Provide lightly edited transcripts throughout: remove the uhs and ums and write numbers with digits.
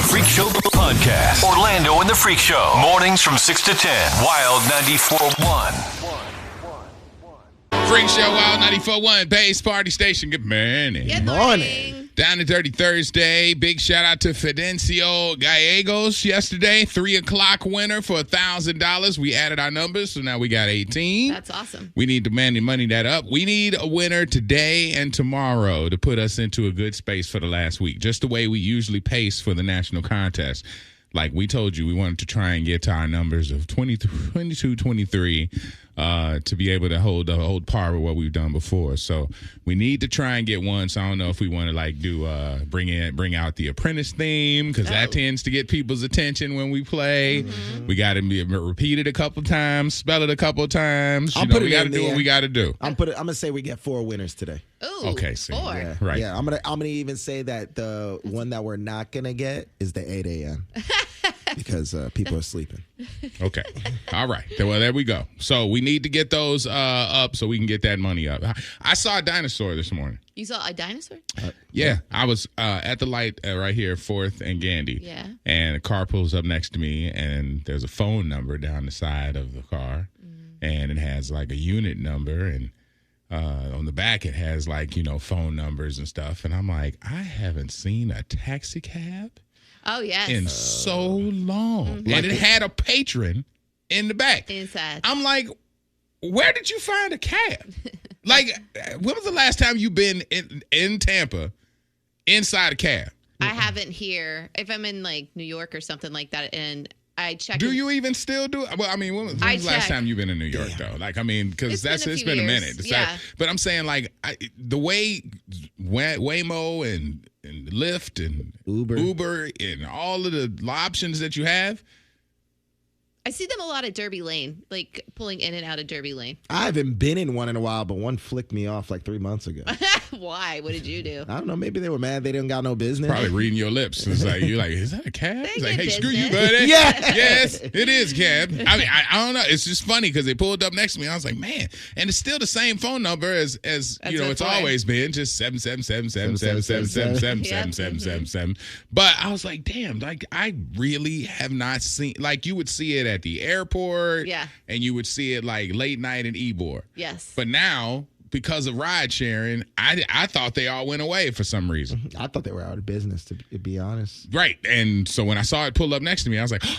Freak Show podcast. Orlando and the Freak Show. Mornings from 6 to 10. Wild 94.1. Freak Show, Wild 94.1, Bay's Party Station. Good morning. Good morning. Down to Dirty Thursday. Big shout out to Fidencio Gallegos yesterday. 3 o'clock winner for $1,000. We added our numbers, so now we got 18. That's awesome. We need to money that up. We need a winner today and tomorrow to put us into a good space for the last week, just the way we usually pace for the national contest. Like we told you, we wanted to try and get to our numbers of 22, 23 to be able to hold par with what we've done before. So we need to try and get one. So I don't know if we want to like do bring out the Apprentice theme, because that tends to get people's attention when we play. Mm-hmm. We got to be repeated a couple times, spell it a couple times. We got to do what we got to do. I'm gonna say we get 4 winners today. Ooh, okay, so 4. Yeah, right. Yeah, I'm gonna even say that the one that we're not gonna get is the 8 a.m. because people are sleeping. Okay. All right. Well, there we go. So we need to get those up so we can get that money up. I saw a dinosaur this morning. You saw a dinosaur? Yeah. I was at the light right here, 4th and Gandy. Yeah. And a car pulls up next to me, and there's a phone number down the side of the car. And it has like a unit number, and on the back it has like, phone numbers and stuff. And I'm like, I haven't seen a taxi cab Oh, yes. in so long. And it had a patron in the back. Inside. I'm like, where did you find a cab? Like, when was the last time you been in Tampa inside a cab? I haven't here. If I'm in like New York or something like that, and I check. Do you even still do it? Well, I mean, when was the last time you've been in New York, though? Like, I mean, because it's been a minute. Yeah. But I'm saying, like, the way Waymo and Lyft and Uber and all of the options that you have. I see them a lot at Derby Lane, like pulling in and out of Derby Lane. I haven't been in one in a while, but one flicked me off like 3 months ago. Why? What did you do? I don't know. Maybe they were mad they didn't got no business. Probably reading your lips. It's like, you're like, is that a cab? It's like, hey, get screw you, business. buddy. Yeah. Yes, it is cab. I mean, I don't know. It's just funny because they pulled up next to me. I was like, man. And it's still the same phone number as it's always been. Just 777-777-777-777. But I was like, damn, like, I really have not seen, like, you would see it at the airport. Yeah. And you would see it like late night in Ybor. Yes. But now, because of ride sharing, I thought they all went away for some reason. I thought they were out of business, to be honest. Right. And so when I saw it pull up next to me, I was like, I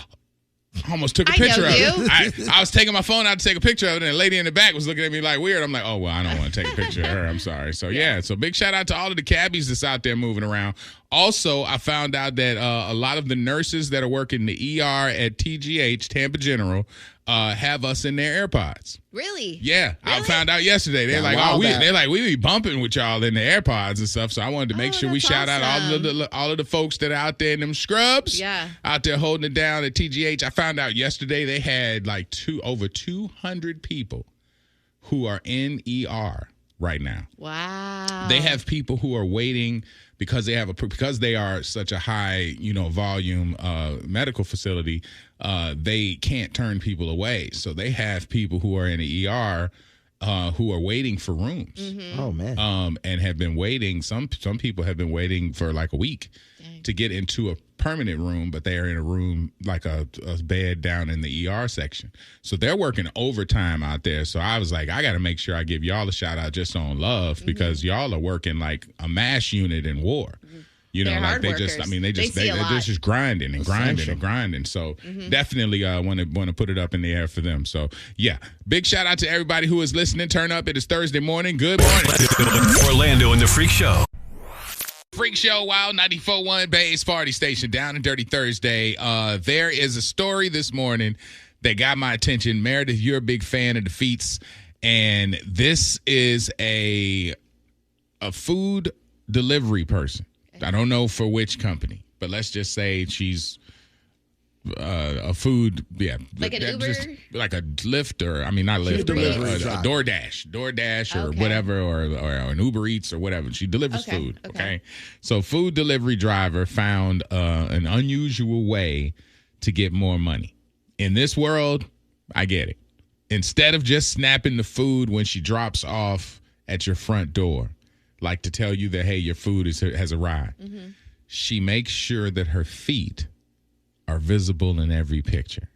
almost took a picture of it. I was taking my phone out to take a picture of it, and the lady in the back was looking at me like weird. I'm like, oh, well, I don't want to take a picture of her. I'm sorry. So, so big shout out to all of the cabbies that's out there moving around. Also, I found out that a lot of the nurses that are working the ER at TGH, Tampa General, have us in their AirPods. Really? Yeah. Really? I found out yesterday. They're we be bumping with y'all in the AirPods and stuff. So I wanted to make sure we shout out all of the folks that are out there in them scrubs. Yeah. Out there holding it down at TGH. I found out yesterday they had like over 200 people who are in ER right now. Wow. They have people who are waiting because they are such a high, volume medical facility. They can't turn people away. So they have people who are in the ER who are waiting for rooms. Mm-hmm. Oh, man. And have been waiting. Some people have been waiting for like a week to get into a permanent room, but they are in a room like a bed down in the ER section. So they're working overtime out there. So I was like, I got to make sure I give y'all a shout out just on love because y'all are working like a MASH unit in war. They're like they're just grinding and grinding and grinding. So definitely want to put it up in the air for them. So big shout out to everybody who is listening. Turn up. It is Thursday morning. Good morning. Orlando and the Freak Show. Freak Show, Wild 94.1 Bay's Party Station, Down and Dirty Thursday. There is a story this morning that got my attention. Meredith, you're a big fan of the Feats, and this is a food delivery person. I don't know for which company, but let's just say she's a food, like an Uber, like a Lyft, or I mean not Lyft, but a DoorDash or whatever, or an Uber Eats or whatever. She delivers food. Okay, so food delivery driver found an unusual way to get more money. In this world, I get it. Instead of just snapping the food when she drops off at your front door, like to tell you that hey, your food has arrived. she makes sure that her feet are visible in every picture.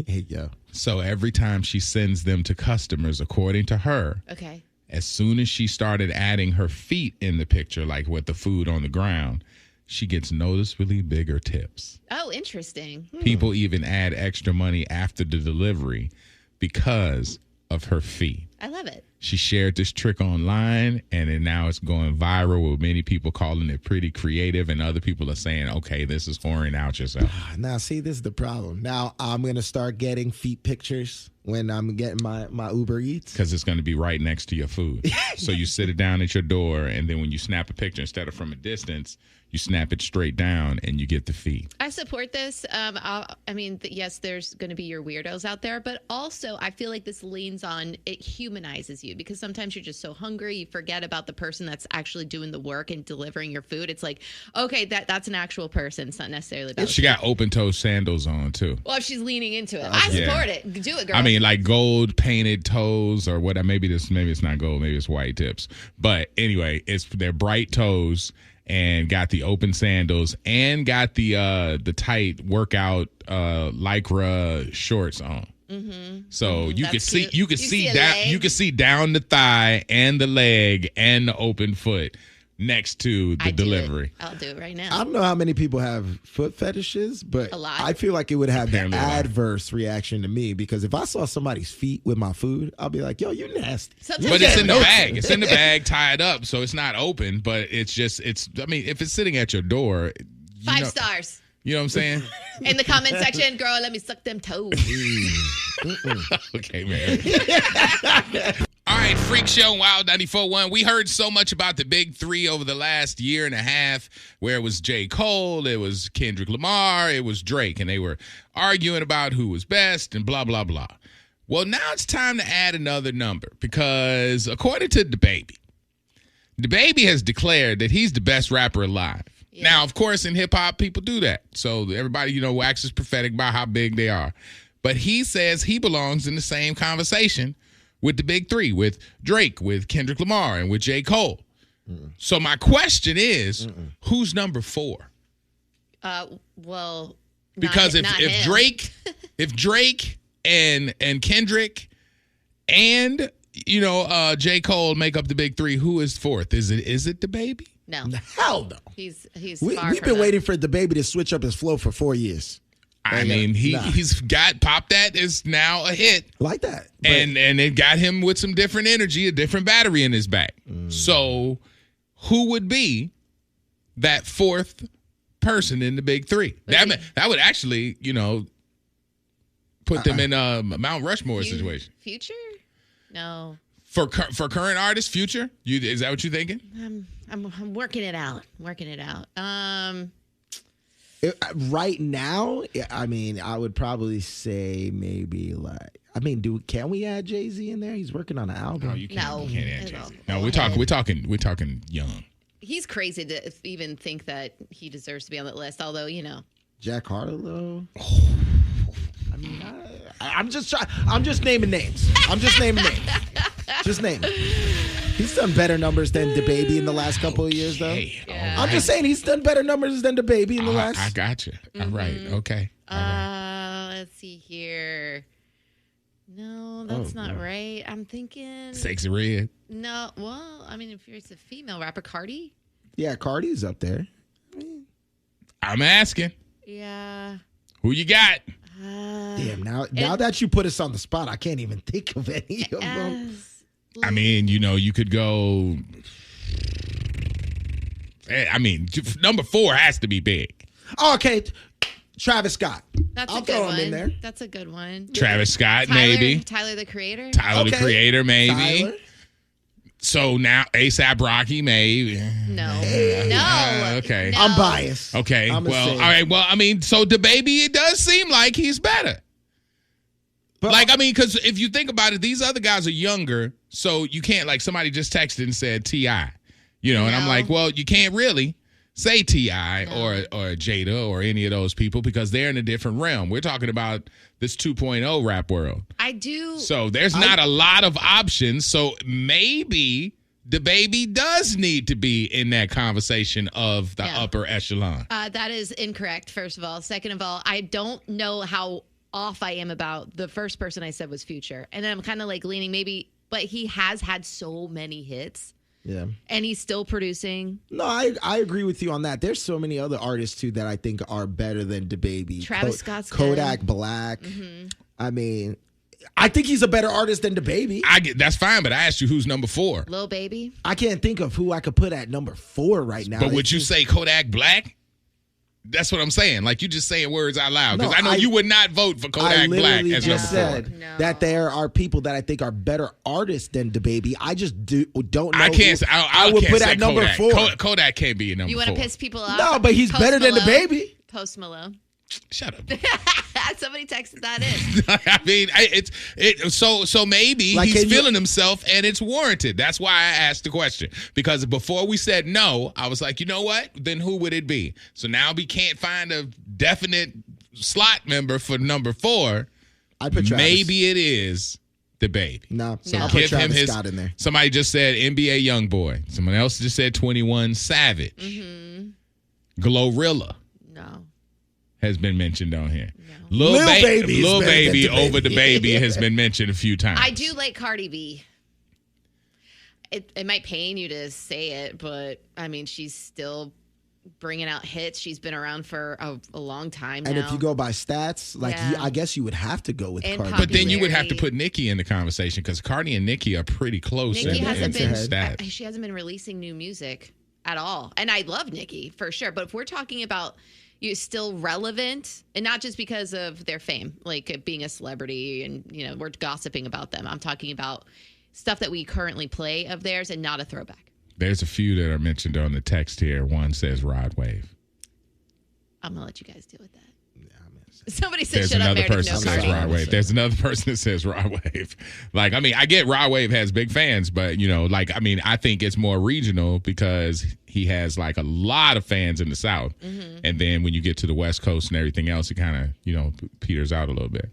Hey, yo. So every time she sends them to customers, according to her, Okay. as soon as she started adding her feet in the picture, like with the food on the ground, she gets noticeably bigger tips. Oh, interesting. People even add extra money after the delivery because of her feet. I love it. She shared this trick online, and then now it's going viral with many people calling it pretty creative, and other people are saying, okay, this is whoring out yourself. Now, see, this is the problem. Now I'm going to start getting feet pictures when I'm getting my Uber Eats. Because it's going to be right next to your food. So you sit it down at your door, and then when you snap a picture, instead of from a distance, you snap it straight down, and you get the feed. I support this. Yes, there's going to be your weirdos out there, but also I feel like this leans on it humanizes you because sometimes you're just so hungry, you forget about the person that's actually doing the work and delivering your food. It's like, okay, that's an actual person. It's not necessarily about. She got open-toe sandals on, too. Well, if she's leaning into it, I support it. Do it, girl. I mean, like gold painted toes or what? Maybe it's not gold. Maybe it's white tips. But anyway, they're bright toes and got the open sandals and got the tight workout lycra shorts on. Mm-hmm. So you could see down the thigh and the leg and the open foot next to the delivery. I'll do it right now. I don't know how many people have foot fetishes, but A lot. I feel like it would have an Apparently a lot. adverse reaction to me because if I saw somebody's feet with my food, I'll be like, yo, you nasty. Sometimes But it's in the Yeah. bag. It's in the bag tied up, so it's not open, but it's I mean, if it's sitting at your door, 5 stars. You know what I'm saying? In the comment section, girl, let me suck them toes. Okay, man. All right, Freak Show, Wild 94.1. We heard so much about the big three over the last year and a half, where it was J. Cole, it was Kendrick Lamar, it was Drake, and they were arguing about who was best and blah, blah, blah. Well, now it's time to add another number because according to DaBaby, DaBaby has declared that he's the best rapper alive. Yeah. Now, of course, in hip-hop, people do that. So everybody, waxes prophetic about how big they are. But he says he belongs in the same conversation with the big three, with Drake, with Kendrick Lamar, and with J. Cole. So my question is, who's number 4? Well, Because not if him. Drake and Kendrick and J. Cole make up the big three, who is 4th? Is it DaBaby? No, Hell no. he's We've far been from that. waiting for the baby to switch up his flow for 4 years. I mean, he's got Pop That is now a hit. Like that. But And it got him with some different energy, a different battery in his back. So who would be that 4th person in the big three? That would actually, put them in a Mount Rushmore situation. Future? No. For current artists, Future? Is that what you're thinking? I'm working it out. right now, I mean, I would probably say maybe can we add Jay-Z in there? He's working on an album. No, you can't. No. You can't add No. Jay-Z. No, we're talking young. He's crazy to even think that he deserves to be on that list. Although, Jack Harlow. I mean, I'm just naming names. Just name. He's done better numbers than DaBaby in the last couple of years, though. Yeah. I'm just saying he's done better numbers than DaBaby in the last. I got you. All right. Okay. All right. let's see here. No, that's not right. I'm thinking. Sexy Red. No, well, I mean, if it's a female rapper, Cardi. Yeah, Cardi's up there. I'm asking. Yeah. Who you got? Damn, now that you put us on the spot, I can't even think of any of them. I mean, you could go. I mean, number 4 has to be big. Oh, okay, Travis Scott. That's I'll a good throw one. him in there. That's a good one. Travis Scott, maybe. Tyler the Creator. Tyler the Okay. Creator, maybe. Tyler. So now ASAP Rocky, maybe. No. No. Okay. No. I'm biased. Okay. I'ma Well, say- all right. Well, I mean, so DaBaby, it does seem like he's better. But Because if you think about it, these other guys are younger, so you can't, somebody just texted and said T.I., and I'm No. like, well, you can't really say T.I. or Jada or any of those people because they're in a different realm. We're talking about this 2.0 rap world. I do. So there's not a lot of options. So maybe the baby does need to be in that conversation of the upper echelon. That is incorrect, first of all. Second of all, I don't know how off I am about the first person I said was Future. And then I'm kind of like leaning maybe, but he has had so many hits. Yeah. And he's still producing. No, I agree with you on that. There's so many other artists, too, that I think are better than DaBaby. Travis Scott's Kodak Black. I mean, I think he's a better artist than DaBaby. That's fine, but I asked you who's number 4. Lil Baby. I can't think of who I could put at number 4 right now. But would you say Kodak Black? That's what I'm saying. Like, you just saying words out loud. Because I know you would not vote for Kodak Black as number 4. Said that there are people that I think are better artists than DaBaby. I just don't know. I can't. I would put at number Kodak. 4. Kodak can't be a number 4. You want to piss people off? No, but he's better than DaBaby. Post Malone. Shut up. Somebody texted that in. I mean, so maybe like, he's feeling himself and it's warranted. That's why I asked the question. Because before we said no, I was like, you know what? Then who would it be? So now we can't find a definite slot member for number 4. I put Travis. Maybe it is DaBaby. No. I'll put Travis Scott in there. Somebody just said NBA Youngboy. Someone else just said 21 Savage. Glorilla. No. Has been mentioned on here. No. Lil Baby over DaBaby has been mentioned a few times. I do like Cardi B. It might pain you to say it, but I mean, she's still bringing out hits. She's been around for a long time now. And if you go by stats, I guess you would have to go with Cardi. But then you would have to put Nicki in the conversation because Cardi and Nicki are pretty close. Nicki hasn't been stats. She hasn't been releasing new music at all, and I love Nicki for sure. But if we're talking about you're still relevant, and not just because of their fame, like being a celebrity and, we're gossiping about them. I'm talking about stuff that we currently play of theirs and not a throwback. There's a few that are mentioned on the text here. One says Rod Wave. I'm going to let you guys deal with that. Somebody said There's shut up, another person that says Cardi. Rod Wave. There's another person that says Rod Wave. Like, I mean, I get Rod Wave has big fans, but, I think it's more regional because he has, like, a lot of fans in the South. And then when you get to the West Coast and everything else, it kind of, peters out a little bit.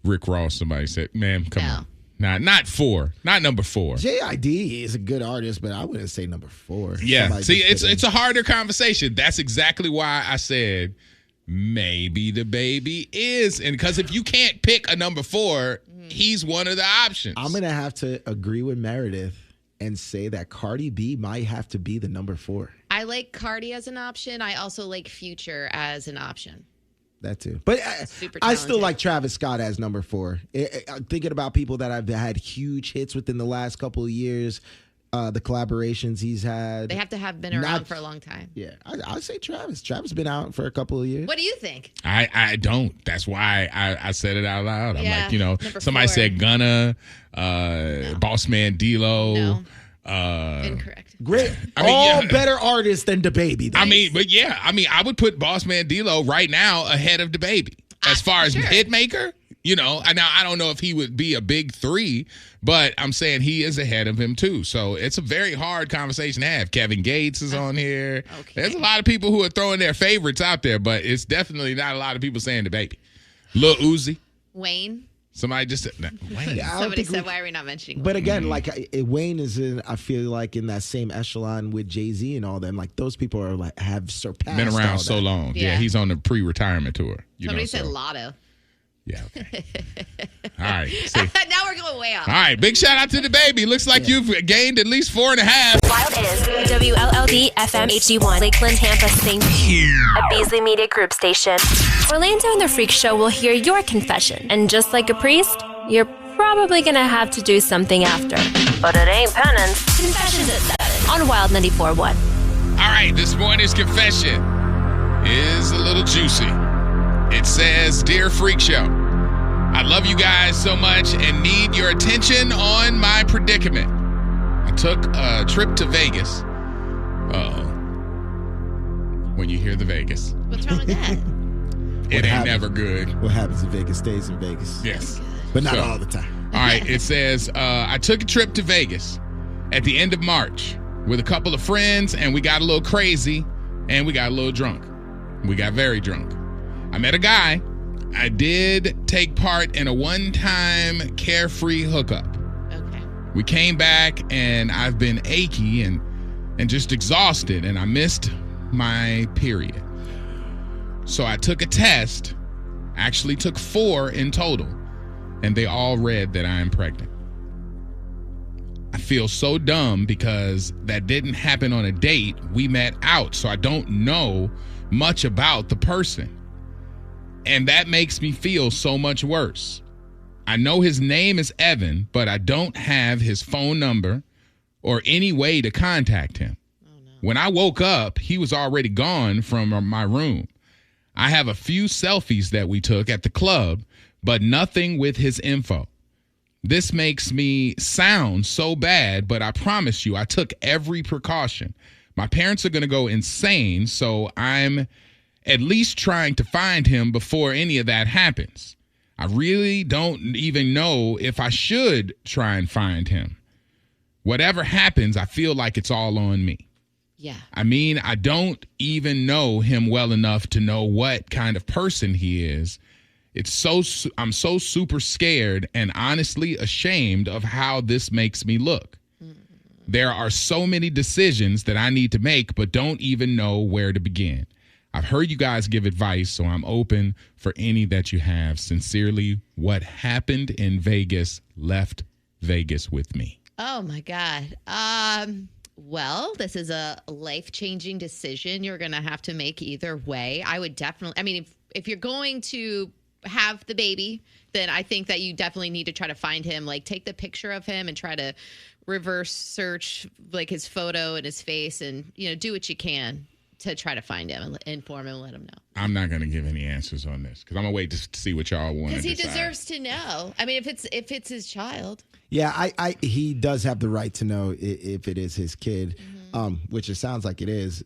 Rick Ross, somebody said, man, come on. Not 4. Not number 4. JID is a good artist, but I wouldn't say number 4. Yeah. See, it's a harder conversation. That's exactly why I said maybe DaBaby is. And because if you can't pick a number 4, he's one of the options. I'm going to have to agree with Meredith and say that Cardi B might have to be the number 4. I like Cardi as an option. I also like Future as an option. That too. But I still like Travis Scott as number 4. Thinking about people that have had huge hits within the last couple of years, the collaborations he's had. They have to have been around for a long time. Yeah, I'd say Travis. Travis been out for a couple of years. What do you think? I don't. That's why I said it out loud. I'm like, somebody 4. said Gunna, Boss Man D-Lo. No. Incorrect. Great. All better artists than DaBaby. I would put Boss Man D-Lo right now ahead of DaBaby. As far as hit maker, now I don't know if he would be a big 3, but I'm saying he is ahead of him too. So it's a very hard conversation to have. Kevin Gates is on here. Okay. There's a lot of people who are throwing their favorites out there, but it's definitely not a lot of people saying DaBaby. Lil Uzi. Wayne. Somebody just said, Wayne. Somebody said, why are we not mentioning Wayne? But again, Wayne is I feel like in that same echelon with Jay-Z and all them. Like those people are have surpassed. Been around so long. Yeah, he's on the pre-retirement tour. Somebody said Lotto. Yeah. Okay. All right. See. Now we're going way off. All right. Big shout out to DaBaby. Looks like you've gained at least 4.5. Wild is WLLD FM HD1, Lakeland, Tampa, St. A Beasley Media Group station. Orlando and the Freak Show will hear your confession. And just like a priest, you're probably going to have to do something after. But it ain't penance. Confessions at 7 on Wild 94.1. All right. This morning's confession is a little juicy. It says, Dear Freak Show, I love you guys so much and need your attention on my predicament. I took a trip to Vegas. Uh-oh. When you hear the Vegas. What's wrong with that? It ain't never good. What happens in Vegas stays in Vegas. Yes. But not all the time. All right. It says, I took a trip to Vegas at the end of March with a couple of friends, and we got a little crazy, and we got a little drunk. We got very drunk. I met a guy. I did take part in a one-time carefree hookup. Okay. We came back, and I've been achy and just exhausted, and I missed my period. So I took a test, actually took 4 in total, and they all read that I am pregnant. I feel so dumb because that didn't happen on a date. We met out, so I don't know much about the person. And that makes me feel so much worse. I know his name is Evan, but I don't have his phone number or any way to contact him. Oh, no. When I woke up, he was already gone from my room. I have a few selfies that we took at the club, but nothing with his info. This makes me sound so bad, but I promise you, I took every precaution. My parents are going to go insane, so I'm at least trying to find him before any of that happens. I really don't even know if I should try and find him. Whatever happens, I feel like it's all on me. Yeah. I mean, I don't even know him well enough to know what kind of person he is. I'm so super scared and honestly ashamed of how this makes me look. There are so many decisions that I need to make, but don't even know where to begin. I've heard you guys give advice, so I'm open for any that you have. Sincerely, what happened in Vegas left Vegas with me. Oh, my God. Well, this is a life-changing decision you're going to have to make either way. I would definitely, I mean, if you're going to have the baby, then I think that you definitely need to try to find him, like take the picture of him and try to reverse search like his photo and his face and, you know, do what you can to try to find him and inform him and let him know. I'm not going to give any answers on this because I'm going to wait to see what y'all want to decide. Because he deserves to know. I mean, if it's his child. Yeah, he does have the right to know if it is his kid, which it sounds like it is.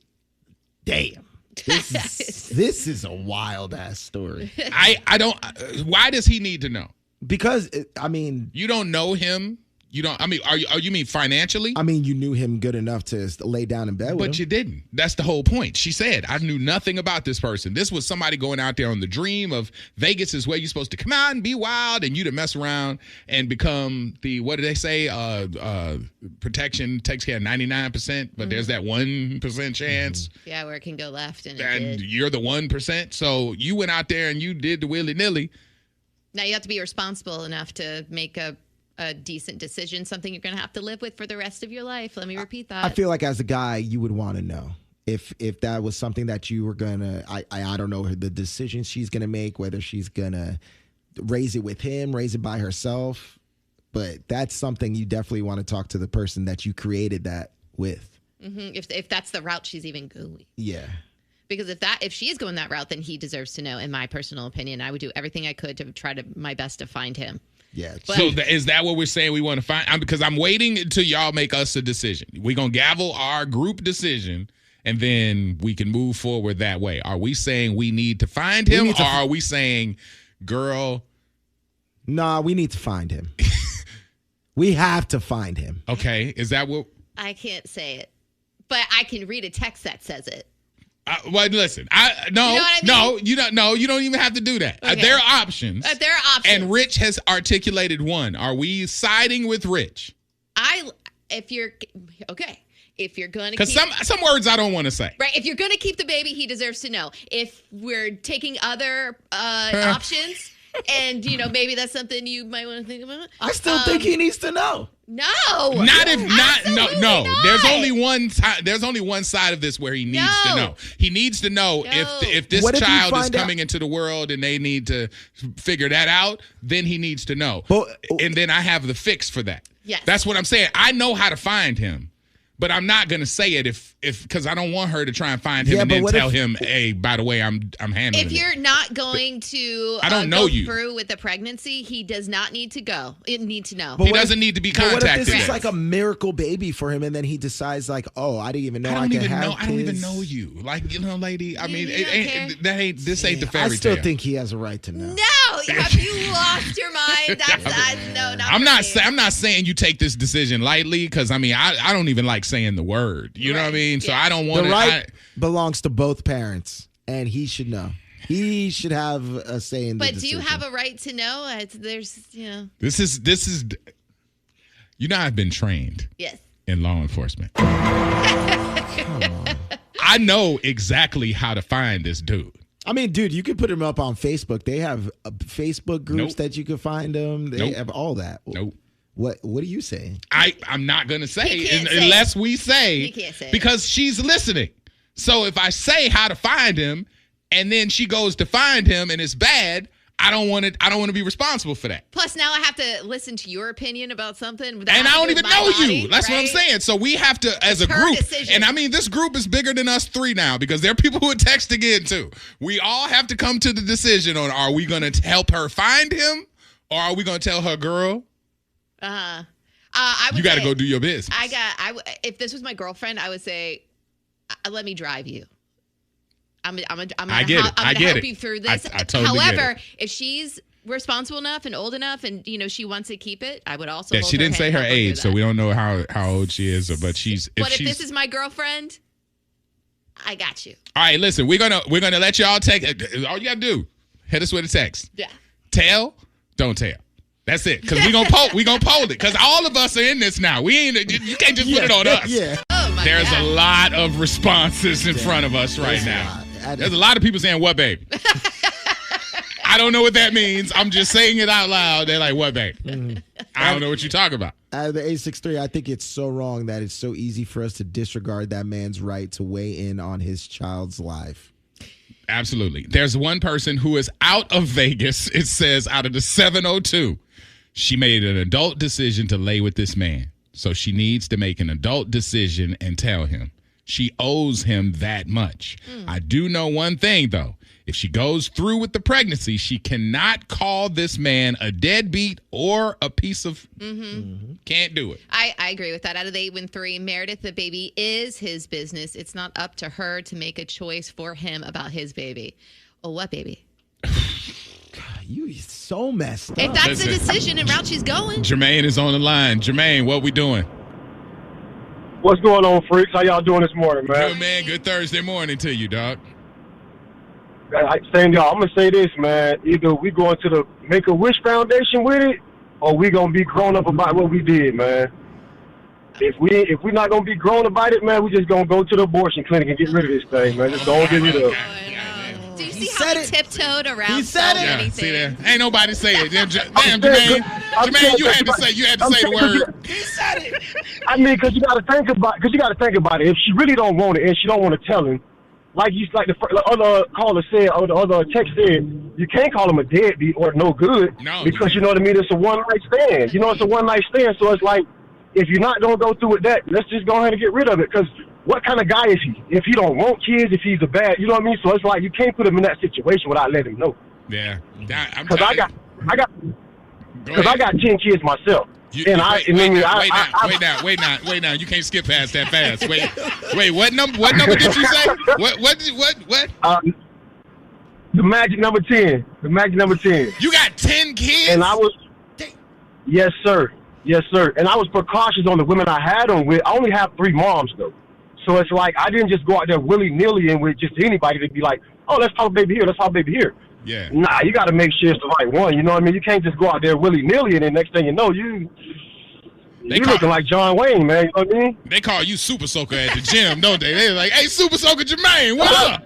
Damn. This is a wild ass story. I don't. Why does he need to know? Because I mean, you don't know him. You don't. I mean, are you mean financially? I mean, you knew him good enough to lay down in bed with him. But you didn't. That's the whole point. She said, I knew nothing about this person. This was somebody going out there on the dream of Vegas is where you're supposed to come out and be wild, and you to mess around and become the, what do they say? Protection takes care of 99%, but there's that 1% chance. Yeah, where it can go left. And you're the 1%. So you went out there and you did the willy-nilly. Now you have to be responsible enough to make a decent decision, something you're going to have to live with for the rest of your life. Let me repeat that. I feel like as a guy, you would want to know if that was something that you were going to, I don't know the decision she's going to make, whether she's going to raise it with him, raise it by herself. But that's something you definitely want to talk to the person that you created that with. Mm-hmm. If that's the route she's even going. Yeah. Because if she is going that route, then he deserves to know, in my personal opinion. I would do everything I could to try my best to find him. Yeah. So is that what we're saying we want to find? Because I'm waiting until y'all make us a decision. We're going to gavel our group decision, and then we can move forward that way. Are we saying we need to find him, or are we saying, girl? Nah, we need to find him. We have to find him. Okay. Is that what? I can't say it, but I can read a text that says it. Well, listen. You don't even have to do that. Okay. There are options. There are options. And Rich has articulated one. Are we siding with Rich? If you're going to because some words I don't want to say. Right. If you're going to keep the baby, he deserves to know. If we're taking other options, and maybe that's something you might want to think about. I still think he needs to know. No. No. There's only one side of this where he needs to know. He needs to know if this child is coming into the world and they need to figure that out, then he needs to know. And then I have the fix for that. Yes. That's what I'm saying. I know how to find him, but I'm not going to say it because I don't want her to try and find him and then tell him, hey, by the way, I'm handling it. If you're not going to go through with the pregnancy, he does not need to go. It needs to know. He doesn't need to be contacted. What if this is like a miracle baby for him and then he decides like, oh, I didn't even know I could have kids. I don't even know you. Like, lady, I mean, this ain't the fairy tale. I still think he has a right to know. No, have you lost your mind? No, not I'm not saying you take this decision lightly because, I mean, I don't even like saying the word. You know what I mean? So I don't want the right belongs to both parents, and he should know. He should have a say in the decision. But do you have a right to know? This is. You know, I've been trained Yes. in law enforcement. I know exactly how to find this dude. I mean, dude, you can put him up on Facebook. They have Facebook groups Nope. that you can find him. They Nope. have all that. Nope. What are you saying? I'm not going to say He can't say unless we say He can't say it. because she's listening. So if I say how to find him and then she goes to find him and it's bad, I don't want to be responsible for that. Plus, now I have to listen to your opinion about something. And I don't even know you. That's what I'm right? saying. So we have to, as a It's her group, decision. and I mean, this group is bigger than us three now because there are people who are texting in too. We all have to come to the decision on: are we going to help her find him, or are we going to tell her, girl, I would you got to say- go do your business? If this was my girlfriend, I would say, let me drive you. I'm gonna I get it. I get help it. you through this. I totally get However, it. if she's responsible enough and old enough, and she wants to keep it, I would also. Yeah, hold she didn't say hand her up and do age, so that. we don't know how old she is. But she's. But if this is my girlfriend, I got you. All right, listen, we're gonna let y'all take. All you gotta do, hit us with a text. Yeah. Tell, don't tell. That's it. Because we gonna poll it. Because all of us are in this now. We ain't. You can't just put it on us. Yeah. Oh my There's God. a lot of responses in front of us right now. There's a lot of people saying, "What, babe?" I don't know what that means. I'm just saying it out loud. They're like, "What, babe?" I don't know what you're talking about. Out of the 863, I think it's so wrong that it's so easy for us to disregard that man's right to weigh in on his child's life. Absolutely. There's one person who is out of Vegas. It says out of the 702, she made an adult decision to lay with this man. So she needs to make an adult decision and tell him. She owes him that much. I do know one thing, though. If she goes through with the pregnancy, she cannot call this man a deadbeat or a piece of... Can't do it. I agree with that. Out of the 813, Meredith, the baby is his business. It's not up to her to make a choice for him about his baby. Oh, what baby? You so messed up. If that's the Listen. decision and route she's going. Jermaine is on the line. Jermaine, what we doing? What's going on, freaks? How y'all doing this morning, man? Good, man. Good Thursday morning to you, dog. Saying y'all, I'm gonna say this, man. Either we going to the Make-A-Wish Foundation with it, or we gonna be grown up about what we did, man. If we're not gonna be grown about it, man, we just gonna go to the abortion clinic and get rid of this thing, man. Just don't get rid of it. Do you He see how said he it. tiptoed around He said so it. many Yeah, see there? things? Ain't nobody say it. Damn, I'm Jermaine. I'm Jermaine, you had to I'm say the saying, word. He said it. I mean, because you got to think about it. If she really don't want it and she don't want to tell him, like the other caller said, or the other text said, you can't call him a deadbeat or no good. No, because you know what I mean. It's a one night stand. It's a one night stand. So it's like, if you're not gonna go through with that, let's just go ahead and get rid of it. Because what kind of guy is he? If he don't want kids, if he's a bad, you know what I mean. So it's like you can't put him in that situation without letting him know. Yeah. Because I got Go 10 ahead. kids myself. Wait now. You can't skip past that fast. Wait. What number did you say? What? The magic number 10. The magic number 10. You got 10 kids? And I was, yes, sir. And I was precautious on the women I had them with. I only have 3 moms, though. So it's like I didn't just go out there willy-nilly and with just anybody to be like, oh, let's talk baby here, let's talk baby here. Yeah. Nah, you got to make sure it's the right one. You know what I mean? You can't just go out there willy-nilly and then next thing you know, you looking like John Wayne, man. You know what I mean? They call you Super Soaker at the gym, don't they? They're like, hey, Super Soaker Jermaine, what up?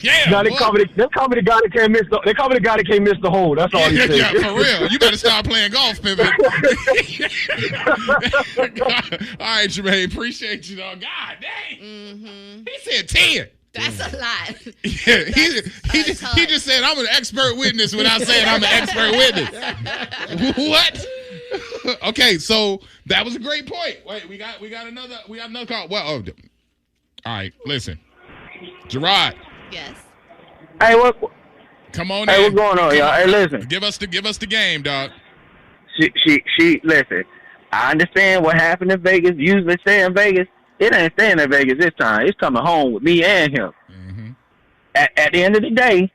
Yeah. Now they boy. call me the guy that can't miss the. They call me the guy that can't miss the hole. That's all he said. Yeah, for real. You better start playing golf, Pimpin. All right, Jermaine. Appreciate you, though. God dang. Mm-hmm. He said 10. That's a lot. Yeah, he just said I'm an expert witness without saying I'm an expert witness. What? Okay, so that was a great point. Wait, we got another call. Well, all right, listen. Gerard. Yes. Hey, what? Come on Hey, in. what's going on, y'all? Hey, listen. Give us the game, dog. She. Listen. I understand what happened in Vegas. Usually stay in Vegas. It ain't staying in Vegas this time. It's coming home with me and him. Mm-hmm. At the end of the day,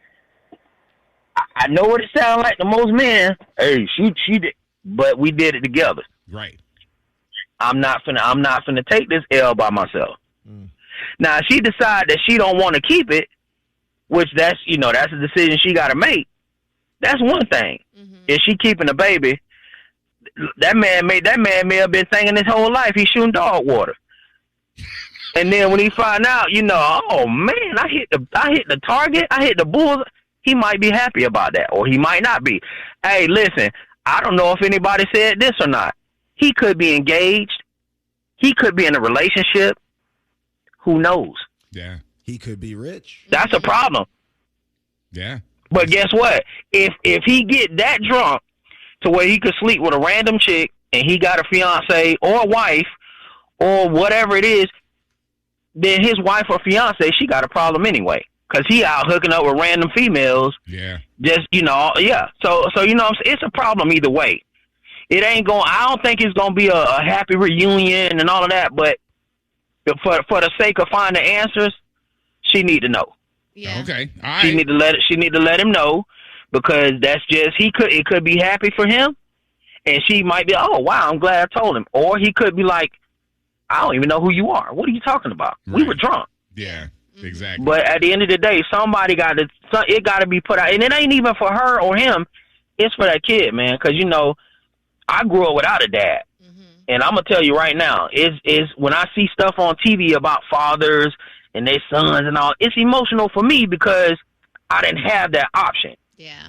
I know what it sounds like to most men. Hey, she did, but we did it together. Right. I'm not finna take this L by myself. Now, if she decide that she don't want to keep it, which that's a decision she got to make. That's one thing. Mm-hmm. If she keeping a baby, that man may have been thinking his whole life he's shooting dog water. And then when he find out, oh man, I hit the target, I hit the bull. He might be happy about that, or he might not be. Hey, listen, I don't know if anybody said this or not. He could be engaged. He could be in a relationship. Who knows? Yeah. He could be rich. That's a problem. Yeah. But guess what? If he get that drunk to where he could sleep with a random chick and he got a fiance or a wife or whatever it is, then his wife or fiance, she got a problem anyway. Because he out hooking up with random females. Yeah. Just, yeah. So it's a problem either way. It ain't going, I don't think it's going to be a happy reunion and all of that, but for the sake of finding answers, she need to know. Yeah. Okay. All right. She need to let him know, because that's just, it could be happy for him, and she might be, oh wow, I'm glad I told him. Or he could be like, I don't even know who you are. What are you talking about? Right. We were drunk. Yeah. Exactly. But at the end of the day, somebody it got to be put out, and it ain't even for her or him. It's for that kid, man. Because I grew up without a dad, and I'm gonna tell you right now, is when I see stuff on TV about fathers and their sons and all, it's emotional for me because I didn't have that option. Yeah.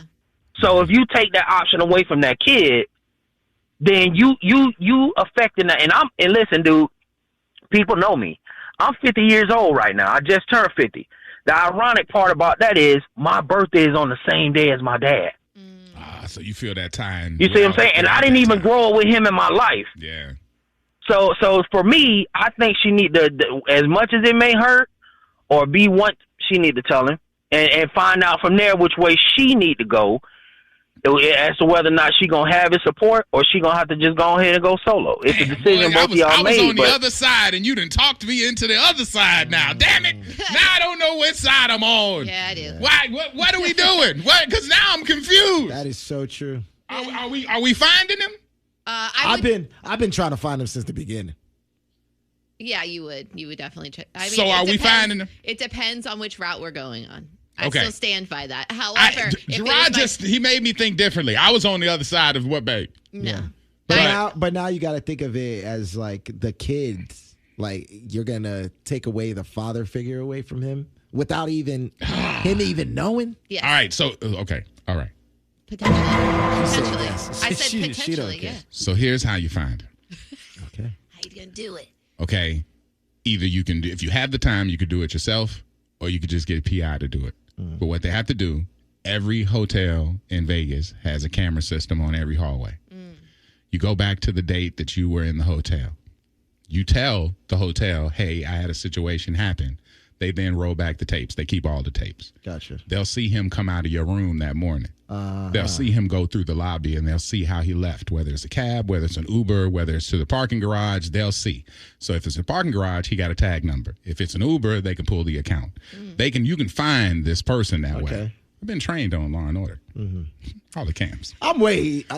So if you take that option away from that kid, then you affecting that. And listen, dude, people know me. I'm 50 years old right now. I just turned 50. The ironic part about that is my birthday is on the same day as my dad. So you feel that time. You see what I'm saying? And I didn't even grow up with him in my life. Yeah. So for me, I think she need to, as much as it may hurt or be what she need to tell him, and find out from there which way she need to go as to whether or not she gonna have his support or she gonna have to just go ahead and go solo. It's a decision both of y'all made. I was on the other side, and you done talked me into the other side now. Damn it! Now I don't know which side I'm on. Yeah, I do. Why? What are we doing? What? Because now I'm confused. That is so true. Are we finding him? I've been trying to find him since the beginning. Yeah, you would definitely. So are we finding him? It depends on which route we're going on. I Okay. still stand by that. However, Gerard he made me think differently. I was on the other side of what, babe? no. Yeah. But- But now you got to think of it as like the kids. Like you're gonna take away the father figure away from him without even him even knowing. Yes. All right. So okay. All right. Potentially. yes. I said She don't potentially. care. Yeah. So here's how you find him. Okay. How you gonna do it? Okay. Either you can do, if you have the time, you could do it yourself, or you could just get a PI to do it. But what they have to do, every hotel in Vegas has a camera system on every hallway. You go back to the date that you were in the hotel. You tell the hotel, hey, I had a situation happen. They then roll back the tapes. They keep all the tapes. Gotcha. They'll see him come out of your room that morning. They'll see him go through the lobby, and they'll see how he left, whether it's a cab, whether it's an Uber, whether it's to the parking garage, they'll see. So if it's a parking garage, he got a tag number. If it's an Uber, they can pull the account. You can find this person that way. I've been trained on Law and Order. All the cams. I'm I'm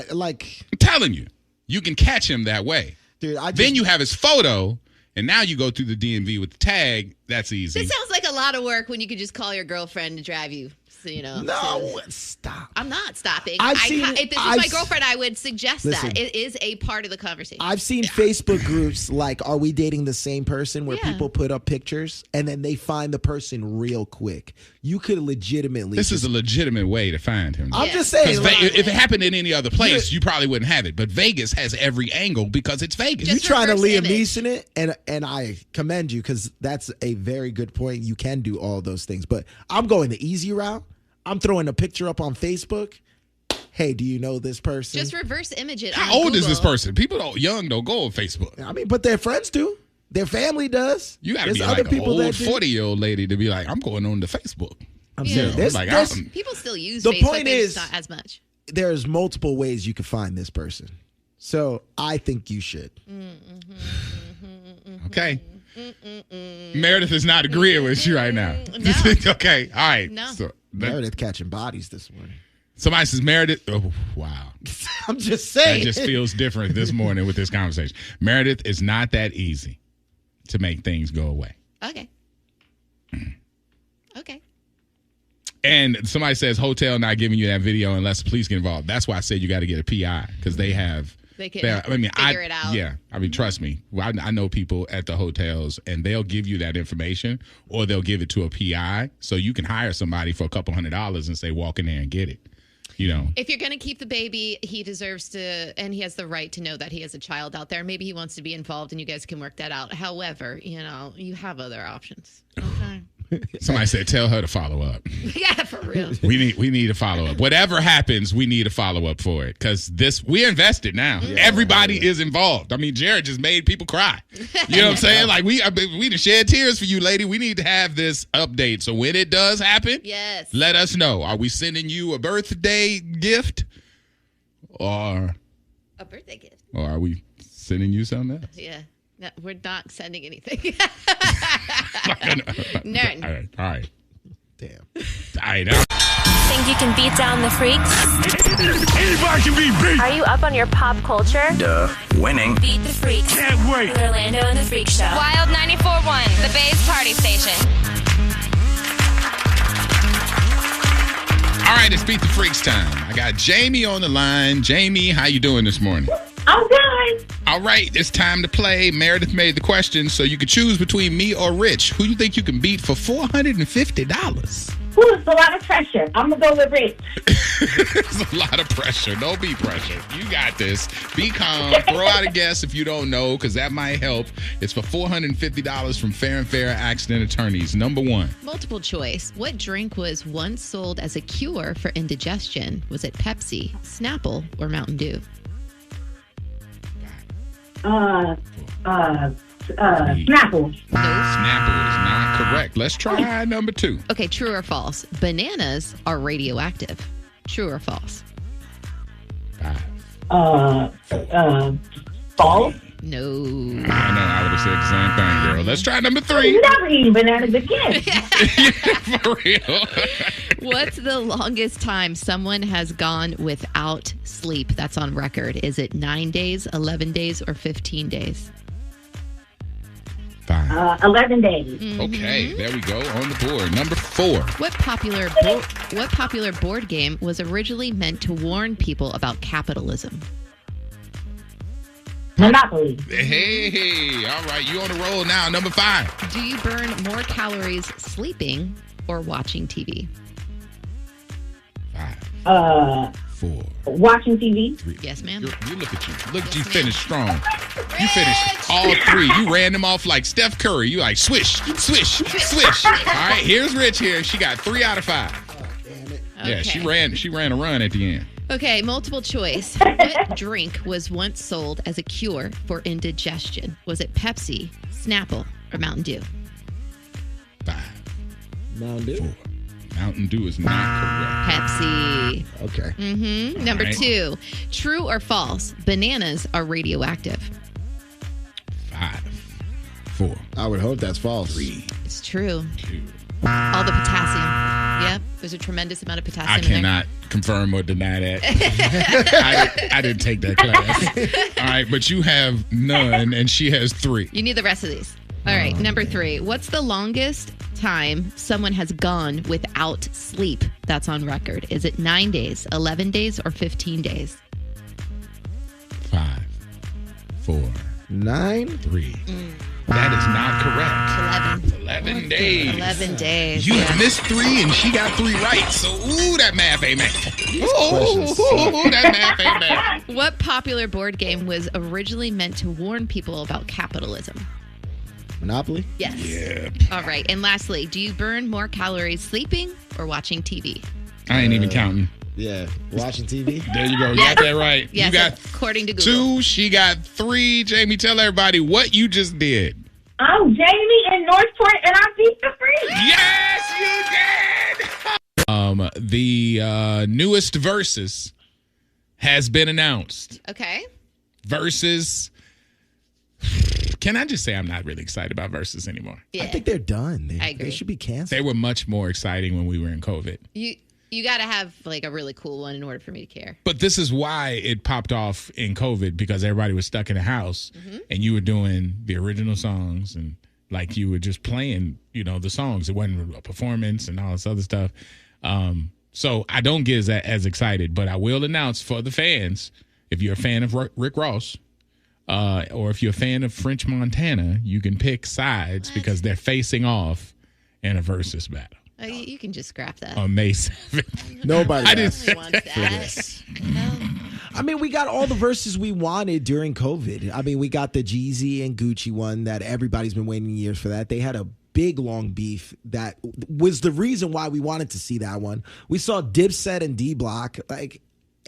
telling you, you can catch him that way. Dude, Then you have his photo, and now you go through the DMV with the tag. That's easy. This sounds like a lot of work when you could just call your girlfriend to drive you. So, No, stop. I'm not stopping. If this was my girlfriend, I would suggest that. It is a part of the conversation. I've seen Facebook groups like, are we dating the same person, where Yeah. people put up pictures and then they find the person real quick. You could legitimately. This is a legitimate way to find him. I'm Yeah. just saying. Because if it happened in any other place, you probably wouldn't have it. But Vegas has every angle because it's Vegas. You Just trying to reverse Liam image. Neeson it, and I commend you because that's a very good point. You can do all those things, but I'm going the easy route. I'm throwing a picture up on Facebook. Hey, do you know this person? Just reverse image it. How on old is this Google. person? People young don't go on Facebook. I mean, but their friends do. Their family does. You got to There's be other like an people old that do. 40-year-old lady to be like, I'm going on to Facebook. I'm Yeah. saying there's, Like, there's, I'm- People still use The Facebook. point they're is- just not as much. there's multiple ways you can find this person. So I think you should. Okay. Meredith is not agreeing with you right now. No. Okay. All right. No. So, Meredith catching bodies this morning. somebody says Meredith. Oh, wow. I'm just That saying. just feels different this morning with this conversation. Meredith, is not that easy to make things go away. Okay. Okay. And somebody says hotel not giving you that video unless the police get involved. That's why I said you got to get a PI because they have They can figure it out. Yeah. I mean, trust me. I know people at the hotels, and they'll give you that information, or they'll give it to a PI, so you can hire somebody for a couple $100s and say, walk in there and get it. You know, if you're going to keep the baby, he deserves to, and he has the right to know that he has a child out there. Maybe he wants to be involved, and you guys can work that out. However, you have other options. Okay. Somebody said, tell her to follow up. Yeah, for real. We need a follow up. Whatever happens, we need a follow up for it, because we're invested now. Mm-hmm. Everybody is involved. I mean, Jared just made people cry. You know what I'm saying? Like we to shed tears for you, lady. We need to have this update. So when it does happen, yes, let us know. Are we sending you a birthday gift, or a birthday gift, or are we sending you something else? Yeah. No, we're not sending anything. None. All right. Damn. I know. Think you can beat down the freaks? Anybody can be beat. Are you up on your pop culture? Duh. Winning. Beat the freaks. Can't wait. With Orlando and the Freak Show. Wild 94.1, the Bay's party station. All right, it's Beat the Freaks time. I got Jamie on the line. Jamie, how you doing this morning? I'm good. All right, it's time to play. Meredith made the question, so you could choose between me or Rich. Who you think you can beat for $450? Ooh, it's a lot of pressure. I'm going to go with Rich. It's a lot of pressure. Don't be pressured. You got this. Be calm. Throw out a guess if you don't know, because that might help. It's for $450 from Fair and Fair Accident Attorneys. Number one. Multiple choice. What drink was once sold as a cure for indigestion? Was it Pepsi, Snapple, or Mountain Dew? Snapple. No, Snapple is not correct. Let's try number two. Okay, true or false? Bananas are radioactive. True or false? False. No. I know. I would have said the same thing, girl. Let's try number three. You never eaten bananas again. For real. What's the longest time someone has gone without sleep that's on record? Is it 9 days, 11 days, or 15 days? 5. 11 days. Mm-hmm. Okay, there we go on the board. Number 4. What popular board game was originally meant to warn people about capitalism? Monopoly. Hey, all right, you on the roll now. Number 5. Do you burn more calories sleeping or watching TV? 5. 4. Watching TV. 3. Yes, ma'am. You look at you. Look at you finished strong. You finished all 3. You ran them off like Steph Curry. You like swish, swish, swish. All right, here's Rich here. She got 3 out of 5. Oh, damn it. Yeah, she ran a run at the end. Okay, multiple choice. What drink was once sold as a cure for indigestion? Was it Pepsi, Snapple, or Mountain Dew? 5. Mountain Dew. 4. Mountain Dew is not Pepsi. Okay. Mm-hmm. Number 2. True or false? Bananas are radioactive. correct. 5. 4. I would hope that's false. 3. It's true. 2. All the potassium. Yep. There's a tremendous amount of potassium I in there. cannot confirm or deny that. I didn't take that class. All right, but you have none, and she has 3. You need the rest of these. All right, number 3. What's the longest time someone has gone without sleep that's on record? Is it 9 days, 11 days, or 15 days? 5. 4. 9. 3. That is not correct. 11 days. 11 days. You have missed 3, and she got 3 right. So, that math ain't math. That math ain't math. What popular board game was originally meant to warn people about capitalism? Monopoly. Yes. Yeah. All right. And lastly, do you burn more calories sleeping or watching TV? I ain't even counting. Yeah. Watching TV. There you go. You Yes. got that right. Yes, You got according to Google. 2. She got 3. Jamie, tell everybody what you just did. I'm Jamie in Northport, and I beat the freak. Yes, you did. The newest Versus has been announced. Okay. Versus. Can I just say I'm not really excited about Versus anymore? Yeah. I think they're done. I agree. They should be canceled. They were much more exciting when we were in COVID. You got to have like a really cool one in order for me to care. But this is why it popped off in COVID, because everybody was stuck in the house and you were doing the original songs and like you were just playing, the songs. It wasn't a performance and all this other stuff. So I don't get as excited, but I will announce for the fans, if you're a fan of Rick Ross, or if you're a fan of French Montana, you can pick sides because they're facing off in a versus battle. You can just scrap that. On May 7th. Nobody wants that. I mean, we got all the verses we wanted during COVID. I mean, we got the Jeezy and Gucci one that everybody's been waiting years for that. They had a big, long beef that was the reason why we wanted to see that one. We saw Dipset and D-Block.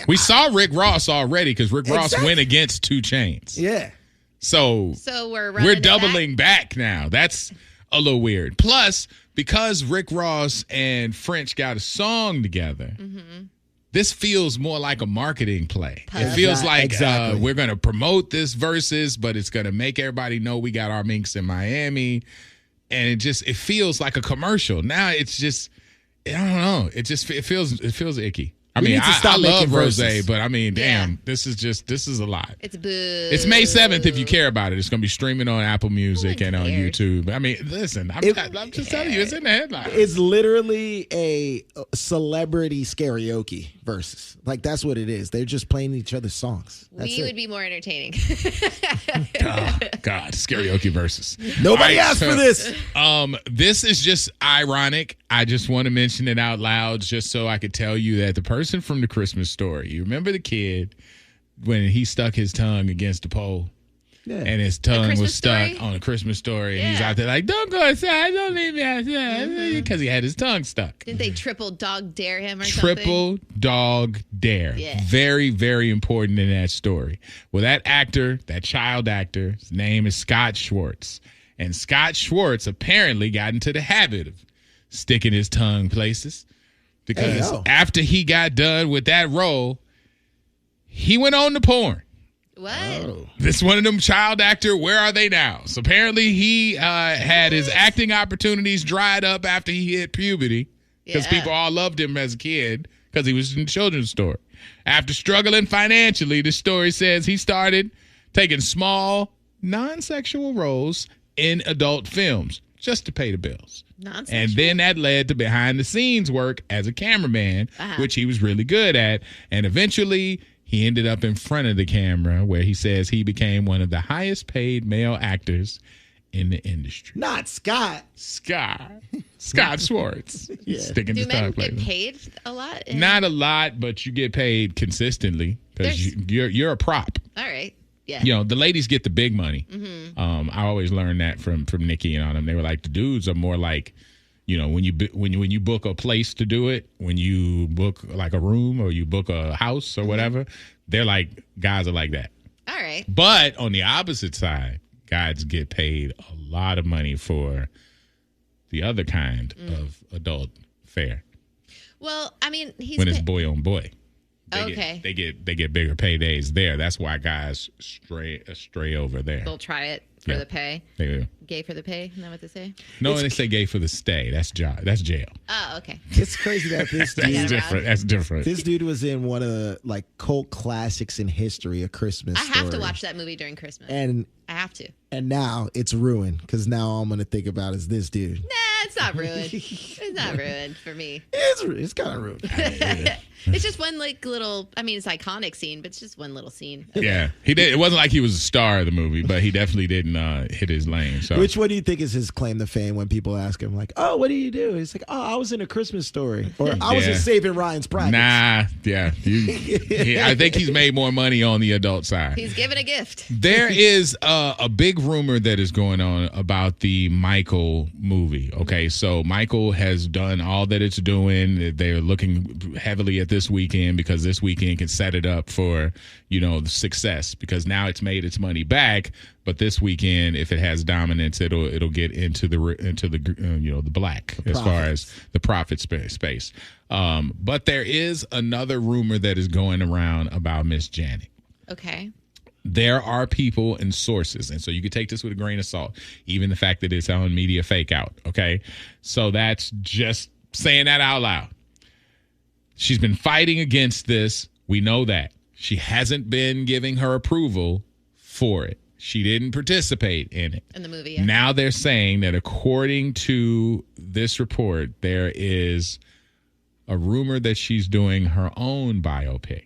We saw Rick Ross already because Rick Ross went against 2 Chainz. Yeah. So we're doubling back now. That's a little weird. Plus, because Rick Ross and French got a song together, this feels more like a marketing play. It feels like we're going to promote this versus, but it's going to make everybody know we got our minks in Miami. And it feels like a commercial. Now it's just, I don't know. It feels icky. I mean, I love Rosé, but I mean, damn, this is a lot. It's boo. It's May 7th if you care about it. It's going to be streaming on Apple Music and on YouTube. I mean, listen, I'm just telling you, it's in the headlines. It's literally a celebrity karaoke versus. Like, that's what it is. They're just playing each other's songs. We would be more entertaining. God, karaoke versus. Nobody asked for this. This is just ironic. I just want to mention it out loud just so I could tell you that the person from the Christmas Story, you remember the kid when he stuck his tongue against the pole? Yeah. And his tongue was stuck on a Christmas Story. And he's out there like, don't go inside, don't leave me outside. Because he had his tongue stuck. Didn't they triple dog dare him or something? Triple dog dare. Yeah. Very, very important in that story. Well, that child actor, his name is Scott Schwartz. And Scott Schwartz apparently got into the habit of sticking his tongue places. Because after he got done with that role, he went on to porn. What? Oh. This one of them child actor, where are they now? So apparently he had his acting opportunities dried up after he hit puberty because people all loved him as a kid because he was in the children's store. After struggling financially, the story says he started taking small, non-sexual roles in adult films just to pay the bills. And then that led to behind-the-scenes work as a cameraman, which he was really good at. And eventually he ended up in front of the camera where he says he became one of the highest-paid male actors in the industry. Not Scott. Scott Schwartz. Sticking Do his men tongue get places. paid a lot? Not a lot, but you get paid consistently because you're a prop. All right. Yeah. You know, the ladies get the big money. I always learned that from Nikki and on them. They were like, the dudes are more like, you know, when you book a place to do it, when you book like a room or you book a house or whatever, they're like, guys are like that. All right. But on the opposite side, guys get paid a lot of money for the other kind of adult fare. Well, I mean, when it's boy on boy. They get bigger paydays there. That's why guys stray over there. They'll try it for the pay. They do. Gay for the pay? Isn't that what they say? No, they say gay for the stay. That's jail. Oh, okay. It's crazy that this dude. That's different. This dude was in one of the like cult classics in history, A Christmas Story. I have to watch that movie during Christmas. And I have to. And now it's ruined because now all I'm going to think about is this dude. Nah, it's not ruined. It's not ruined for me. It's kind of ruined. It's just one little. I mean, it's an iconic scene, but it's just one little scene. Yeah, he did. It wasn't like he was a star of the movie, but he definitely didn't hit his lane. So, which one do you think is his claim to fame when people ask him, like, "Oh, what do you do?" He's like, "Oh, I was in A Christmas Story," or "I was in Saving Ryan's Private." Nah, yeah, I think he's made more money on the adult side. He's given a gift. There is a big rumor that is going on about the Michael movie. Okay, so Michael has done all that it's doing. They're looking heavily at this weekend because this weekend can set it up for, the success, because now it's made its money back. But this weekend, if it has dominance, it'll get into the black as far as the profit space. But there is another rumor that is going around about Miss Janet. Okay. There are people and sources, and so you can take this with a grain of salt, even the fact that it's on Media Fake Out, okay? So that's just saying that out loud. She's been fighting against this. We know that. She hasn't been giving her approval for it. She didn't participate in it. In the movie, yeah. Now they're saying that according to this report, there is a rumor that she's doing her own biopic.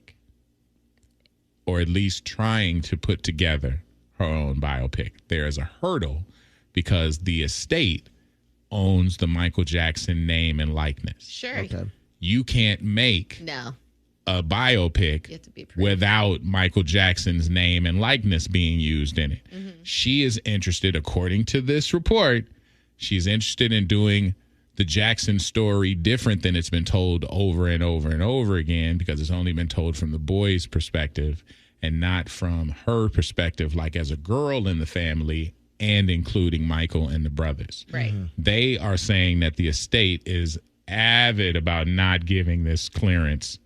or at least trying to put together her own biopic. There is a hurdle because the estate owns the Michael Jackson name and likeness. Sure. Okay. You can't make No. a You biopic have to be approved. without Michael Jackson's name and likeness being used in it. She is interested, according to this report, she's interested in doing the Jackson story different than it's been told over and over and over again, because it's only been told from the boy's perspective and not from her perspective, like as a girl in the family and including Michael and the brothers. Right. They are saying that the estate is avid about not giving this clearance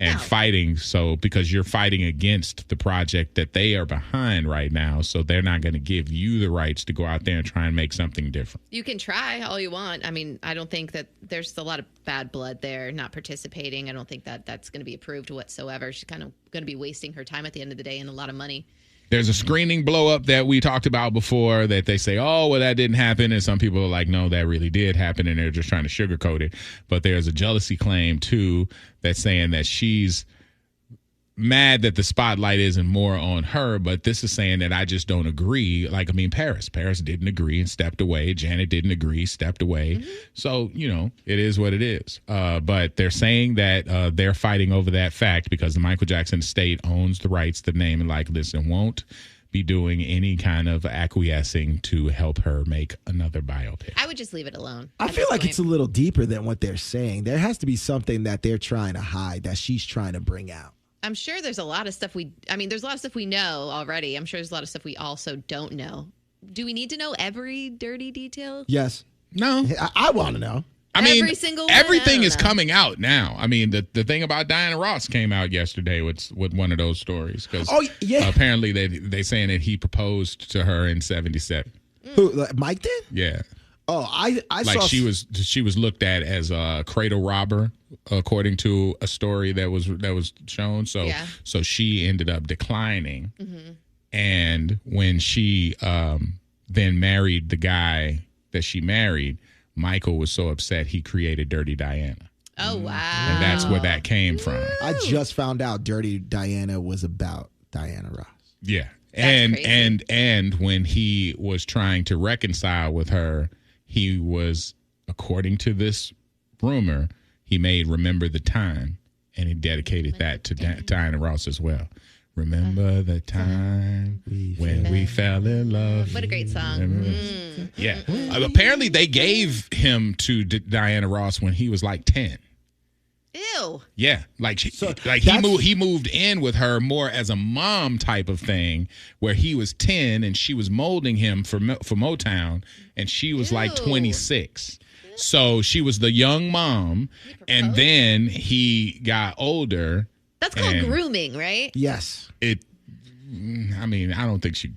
and fighting, so because you're fighting against the project that they are behind right now, so they're not going to give you the rights to go out there and try and make something different. You can try all you want. I mean, I don't think that there's a lot of bad blood there not participating. I don't think that that's going to be approved whatsoever. She's kind of going to be wasting her time at the end of the day and a lot of money. There's a screening blow up that we talked about before that they say, oh, well, that didn't happen. And some people are like, no, that really did happen. And they're just trying to sugarcoat it. But there's a jealousy claim, too, that's saying that she's mad that the spotlight isn't more on her. But this is saying that I just don't agree. Like, I mean, Paris didn't agree and stepped away. Janet didn't agree, stepped away. So, you know, it is what it is. But they're saying that they're fighting over that fact because the Michael Jackson estate owns the rights to name and likeness and won't be doing any kind of acquiescing to help her make another biopic. I would just leave it alone. I feel like it's a little deeper than what they're saying. There has to be something that they're trying to hide that she's trying to bring out. I'm sure there's a lot of stuff there's a lot of stuff we know already. I'm sure there's a lot of stuff we also don't know. Do we need to know every dirty detail? Yes. No. I want to know. I mean, Every single one? everything I is don't know. coming out now. I mean, the thing about Diana Ross came out yesterday with one of those stories. Because apparently they saying that he proposed to her in 1977. Who, Mike did? Yeah. Oh, I like saw. she was looked at as a cradle robber, according to a story that was shown. So Yeah. so she ended up declining, and when she then married the guy that she married, Michael was so upset he created Dirty Diana, Oh, wow. and that's where that came from. I just found out Dirty Diana was about Diana Ross. Yeah. That's And when he was trying to reconcile with her, he was, according to this rumor, he made Remember the Time, and he dedicated that to Diana Ross as well. Remember the time when we fell in love. What a great song. Yeah. Apparently they gave him to Diana Ross when he was like 10. Ew. Yeah, like that's- he moved in with her more as a mom type of thing, where he was 10 and she was molding him for Motown, and she was like Ew. 26. So she was the young mom, and then he got older. That's called and grooming, right? Yes. I mean, I don't think she.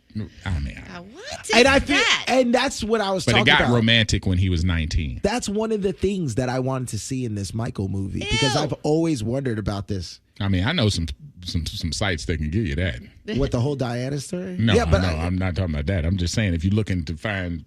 I mean, What is And I feel, that? and that's what I was but talking it got about. romantic when he was 19. That's one of the things that I wanted to see in this Michael movie because Ew. I've always wondered about this. I mean, I know some sites that can give you that. What, the whole Diana story? No, yeah, but no, I'm not talking about that. I'm just saying if you're looking to find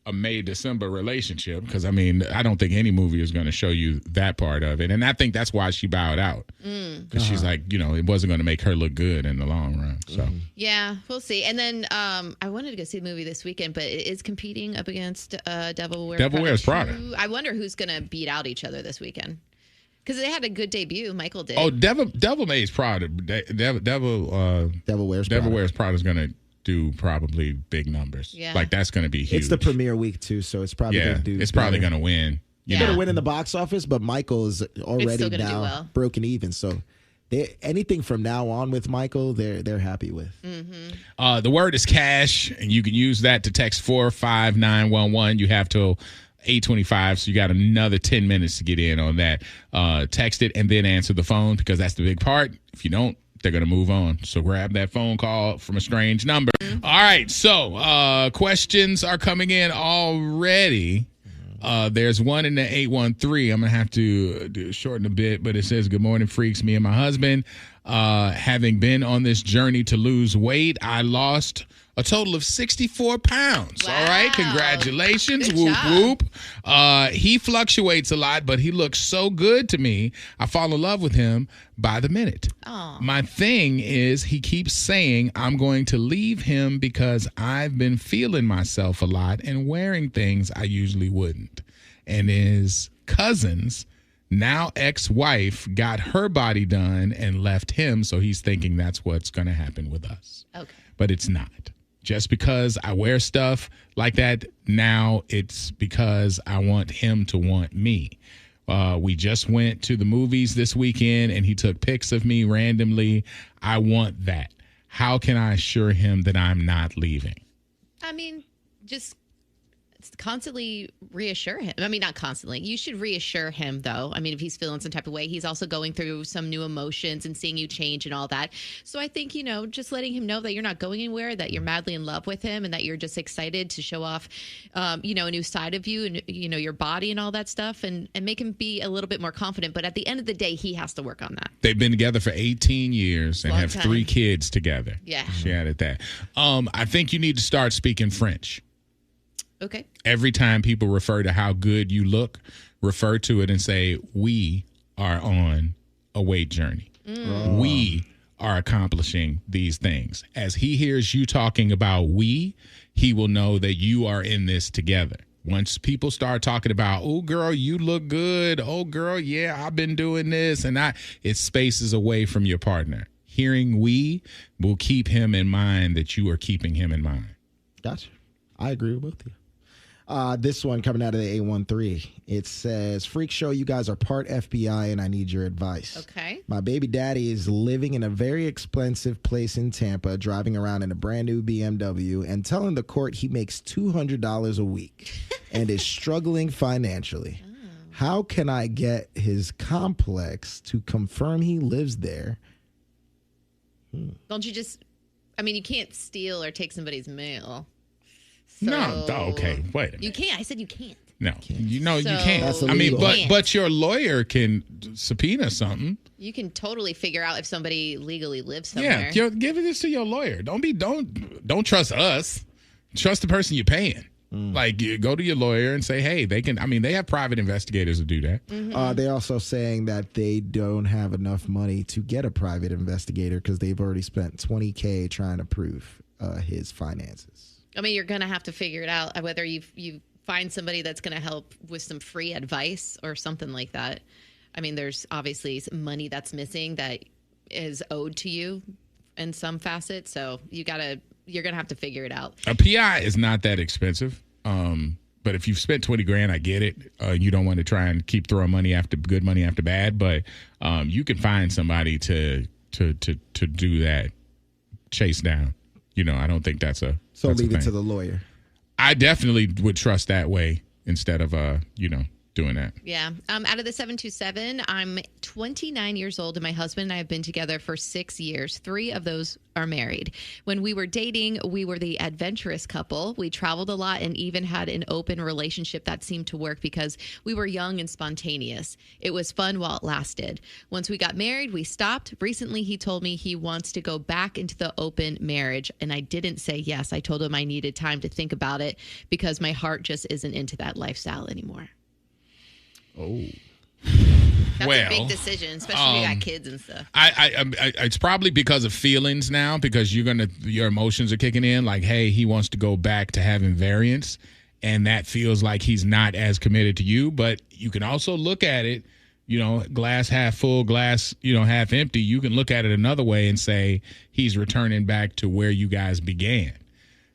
a May-December relationship, because I mean, I don't think any movie is going to show you that part of it, and I think that's why she bowed out, because she's like, it wasn't going to make her look good in the long run. So Yeah, we'll see. And then I wanted to go see the movie this weekend, but it is competing up against Devil Wears Prada. 2. I wonder who's going to beat out each other this weekend. Because they had a good debut. Michael did. Oh, Devil Wears Prada. Devil Wears Prada. Devil Wears Prada is going to do probably big numbers. Yeah. Like that's going to be huge. It's the premiere week too, so it's probably going to do. It's probably going to win. It's going to win in the box office, but Michael is already still gonna do now well. broken even. So anything from now on with Michael, they're happy with. The word is cash, and you can use that to text 45911. You have till 8:25, so you got another 10 minutes to get in on that. Text it and then answer the phone, because that's the big part. If you don't, they're going to move on. So grab that phone call from a strange number. All right, so questions are coming in already. There's one in the 813. I'm going to have to shorten a bit, but it says, good morning, freaks. Me and my husband, having been on this journey to lose weight, I lost a total of 64 pounds. Wow. All right, congratulations. Good Whoop, job. whoop. He fluctuates a lot, but he looks so good to me. I fall in love with him by the minute. Aw. My thing is he keeps saying I'm going to leave him because I've been feeling myself a lot and wearing things I usually wouldn't. And his cousins, now ex-wife, got her body done and left him, so he's thinking that's what's going to happen with us. Okay. But it's not. Just because I wear stuff like that now, it's because I want him to want me. We just went to the movies this weekend, and he took pics of me randomly. I want that. How can I assure him that I'm not leaving? I mean, just constantly reassure him. I mean, not constantly. You should reassure him, though. I mean, if he's feeling some type of way, he's also going through some new emotions and seeing you change and all that. So I think, just letting him know that you're not going anywhere, that you're madly in love with him, and that you're just excited to show off, a new side of you and, your body and all that stuff, and make him be a little bit more confident. But at the end of the day, he has to work on that. They've been together for 18 years and Long have time. 3 kids together. Yeah. She added that. I think you need to start speaking French. Okay. Every time people refer to how good you look, refer to it and say, we are on a weight journey. We are accomplishing these things. As he hears you talking about we, he will know that you are in this together. Once people start talking about, oh, girl, you look good. Oh, girl, yeah, I've been doing this. And it spaces away from your partner. Hearing we will keep him in mind that you are keeping him in mind. Gotcha. I agree with both of you. This one coming out of the A13. It says, Freak Show, you guys are part FBI and I need your advice. Okay. My baby daddy is living in a very expensive place in Tampa, driving around in a brand new BMW and telling the court he makes $200 a week and is struggling financially. Oh. How can I get his complex to confirm he lives there? Don't you you can't steal or take somebody's mail. No, okay, wait a minute. You can't. I said you can't. No, you So- can't. That's I mean, illegal. but your lawyer can subpoena something. You can totally figure out if somebody legally lives somewhere. Yeah, give this to your lawyer. Don't trust us. Trust the person you're paying. Like, you go to your lawyer and say, hey, they have private investigators who do that. They're also saying that they don't have enough money to get a private investigator because they've already spent $20K trying to prove his finances. I mean, you're going to have to figure it out, whether you find somebody that's going to help with some free advice or something like that. I mean, there's obviously some money that's missing that is owed to you in some facet. So you're going to have to figure it out. A PI is not that expensive. But if you've spent $20,000, I get it. You don't want to try and keep throwing good money after bad, but you can find somebody to do that, chase down. I don't think that's a So that's a leave it thing. to the lawyer. I definitely would trust that way instead of doing that. Yeah. Out of the 727, I'm 29 years old, and my husband and I have been together for 6 years. 3 of those are married. When we were dating, we were the adventurous couple. We traveled a lot and even had an open relationship that seemed to work because we were young and spontaneous. It was fun while it lasted. Once we got married, we stopped. Recently, he told me he wants to go back into the open marriage, and I didn't say yes. I told him I needed time to think about it because my heart just isn't into that lifestyle anymore. Oh. That's a big decision, especially if you got kids and stuff. It's probably because of feelings now, because your emotions are kicking in. Like, hey, he wants to go back to having variance, and that feels like he's not as committed to you. But you can also look at it, glass half full, glass, half empty. You can look at it another way and say he's returning back to where you guys began,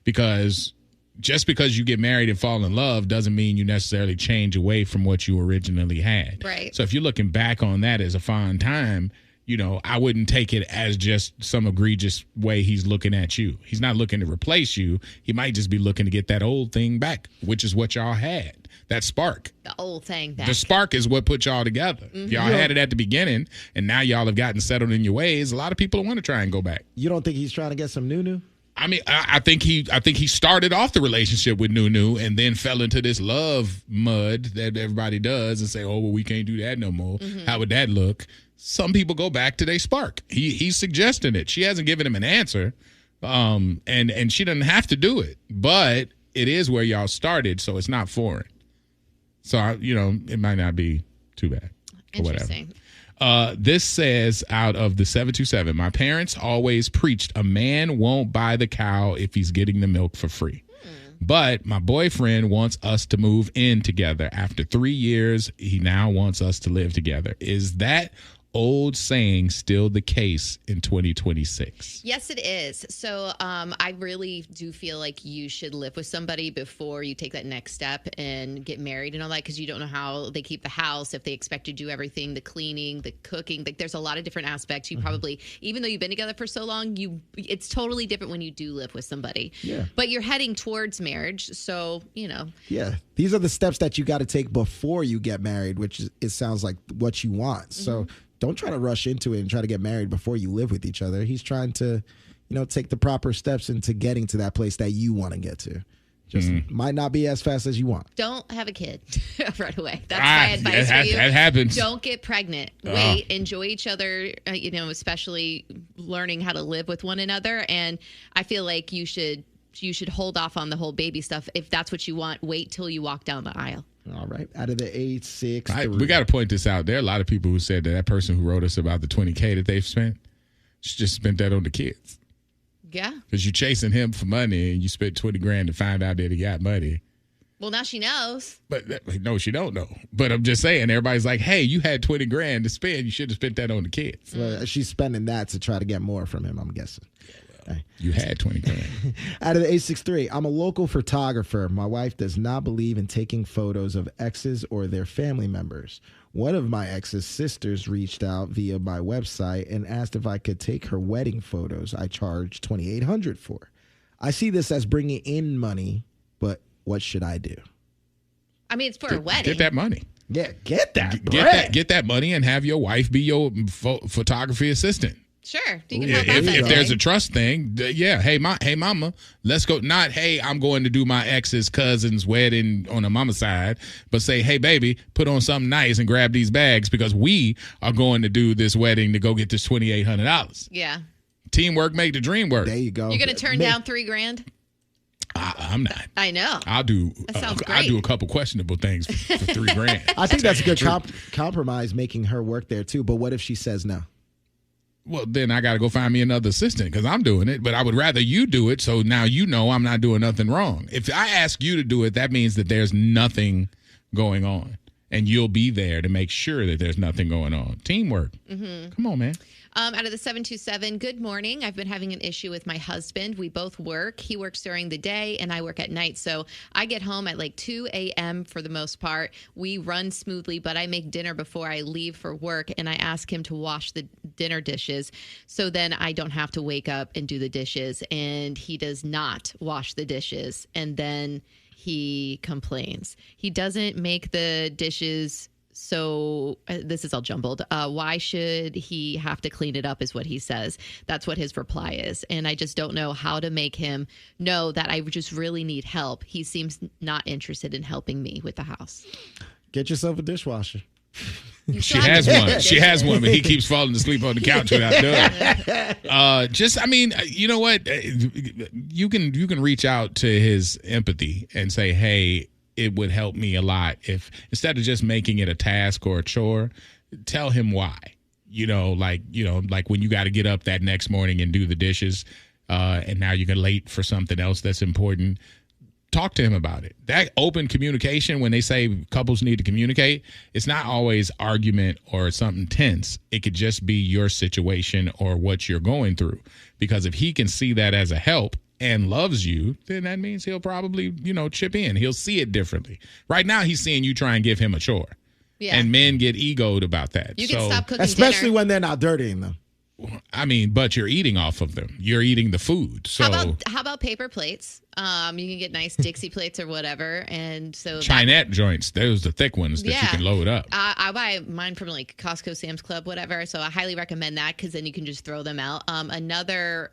because just because you get married and fall in love doesn't mean you necessarily change away from what you originally had. Right. So if you're looking back on that as a fond time, I wouldn't take it as just some egregious way he's looking at you. He's not looking to replace you. He might just be looking to get that old thing back, which is what y'all had. That spark. The old thing back. The spark is what put y'all together. Mm-hmm. Y'all had it at the beginning, and now y'all have gotten settled in your ways. A lot of people want to try and go back. You don't think he's trying to get some new? I mean, I think he started off the relationship with Nunu and then fell into this love mud that everybody does and say, oh, well, we can't do that no more. Mm-hmm. How would that look? Some people go back to their spark. He's suggesting it. She hasn't given him an answer, And she doesn't have to do it, but it is where y'all started, so it's not foreign. So, it might not be too bad or whatever. This says out of the 727, my parents always preached a man won't buy the cow if he's getting the milk for free. But my boyfriend wants us to move in together. After 3 years, he now wants us to live together. Is that old saying still the case in 2026? Yes, it is. So I really do feel like you should live with somebody before you take that next step and get married and all that, because you don't know how they keep the house, if they expect you to do everything, the cleaning, the cooking. Like, there's a lot of different aspects. You probably, even though you've been together for so long, it's totally different when you do live with somebody. Yeah. But you're heading towards marriage, so, Yeah. These are the steps that you got to take before you get married, which it sounds like what you want. So don't try to rush into it and try to get married before you live with each other. He's trying to, take the proper steps into getting to that place that you want to get to. Just might not be as fast as you want. Don't have a kid right away. That's my advice for you. That happens. Don't get pregnant. Wait, enjoy each other, especially learning how to live with one another. And I feel like you should hold off on the whole baby stuff. If that's what you want, wait till you walk down the aisle. All right. Out of the 863. We got to point this out. There are a lot of people who said that person who wrote us about the $20K that they've spent, she just spent that on the kids. Yeah. Because you're chasing him for money and you spent $20,000 to find out that he got money. Well, now she knows. But no, she don't know. But I'm just saying, everybody's like, hey, you had $20,000 to spend. You should have spent that on the kids. Well, she's spending that to try to get more from him, I'm guessing. You had $20,000. Out of the 863, I'm a local photographer. My wife does not believe in taking photos of exes or their family members. One of my ex's sisters reached out via my website and asked if I could take her wedding photos. I charged $2,800 for. I see this as bringing in money, but what should I do? I mean, it's for a wedding. Get that money. Yeah, get that. Get that money and have your wife be your photography assistant. Sure. You can help out that if way. there's a trust thing, hey mama, let's go. Not, hey, I'm going to do my ex's cousin's wedding on the mama side, but say, hey, baby, put on something nice and grab these bags because we are going to do this wedding to go get this $2,800. Yeah. Teamwork make the dream work. There you go. You're going to turn down $3,000? I'm not. I know. I'll do. That sounds great. I'll do a couple questionable things for $3,000. I think that's a good compromise, making her work there too. But what if she says no? Well, then I got to go find me another assistant because I'm doing it. But I would rather you do it, so now I'm not doing nothing wrong. If I ask you to do it, that means that there's nothing going on, and you'll be there to make sure that there's nothing going on. Teamwork. Come on, man. Out of the 727, good morning. I've been having an issue with my husband. We both work. He works during the day and I work at night. So I get home at like 2 a.m. for the most part. We run smoothly, but I make dinner before I leave for work and I ask him to wash the dinner dishes. So then I don't have to wake up and do the dishes. And he does not wash the dishes. And then he complains. He doesn't make the dishes. So this is all jumbled. Why should he have to clean it up is what he says. That's what his reply is. And I just don't know how to make him know that I just really need help. He seems not interested in helping me with the house. Get yourself a dishwasher. She has one. She has one, but he keeps falling asleep on the couch without doing it. You know what? You can reach out to his empathy and say, hey, it would help me a lot if instead of just making it a task or a chore, tell him why. Like when you got to get up that next morning and do the dishes, and now you're late for something else that's important. Talk to him about it. That open communication, when they say couples need to communicate, it's not always argument or something tense. It could just be your situation or what you're going through. Because if he can see that as a help and loves you, then that means he'll probably, chip in. He'll see it differently. Right now, he's seeing you try and give him a chore. Yeah. And men get egoed about that. You can stop cooking especially dinner. when they're not dirtying them. But you're eating off of them. You're eating the food. So how about paper plates? You can get nice Dixie plates or whatever. And so Chinette joints, those are the thick ones that you can load up. I buy mine from like Costco, Sam's Club, whatever. So I highly recommend that because then you can just throw them out. Another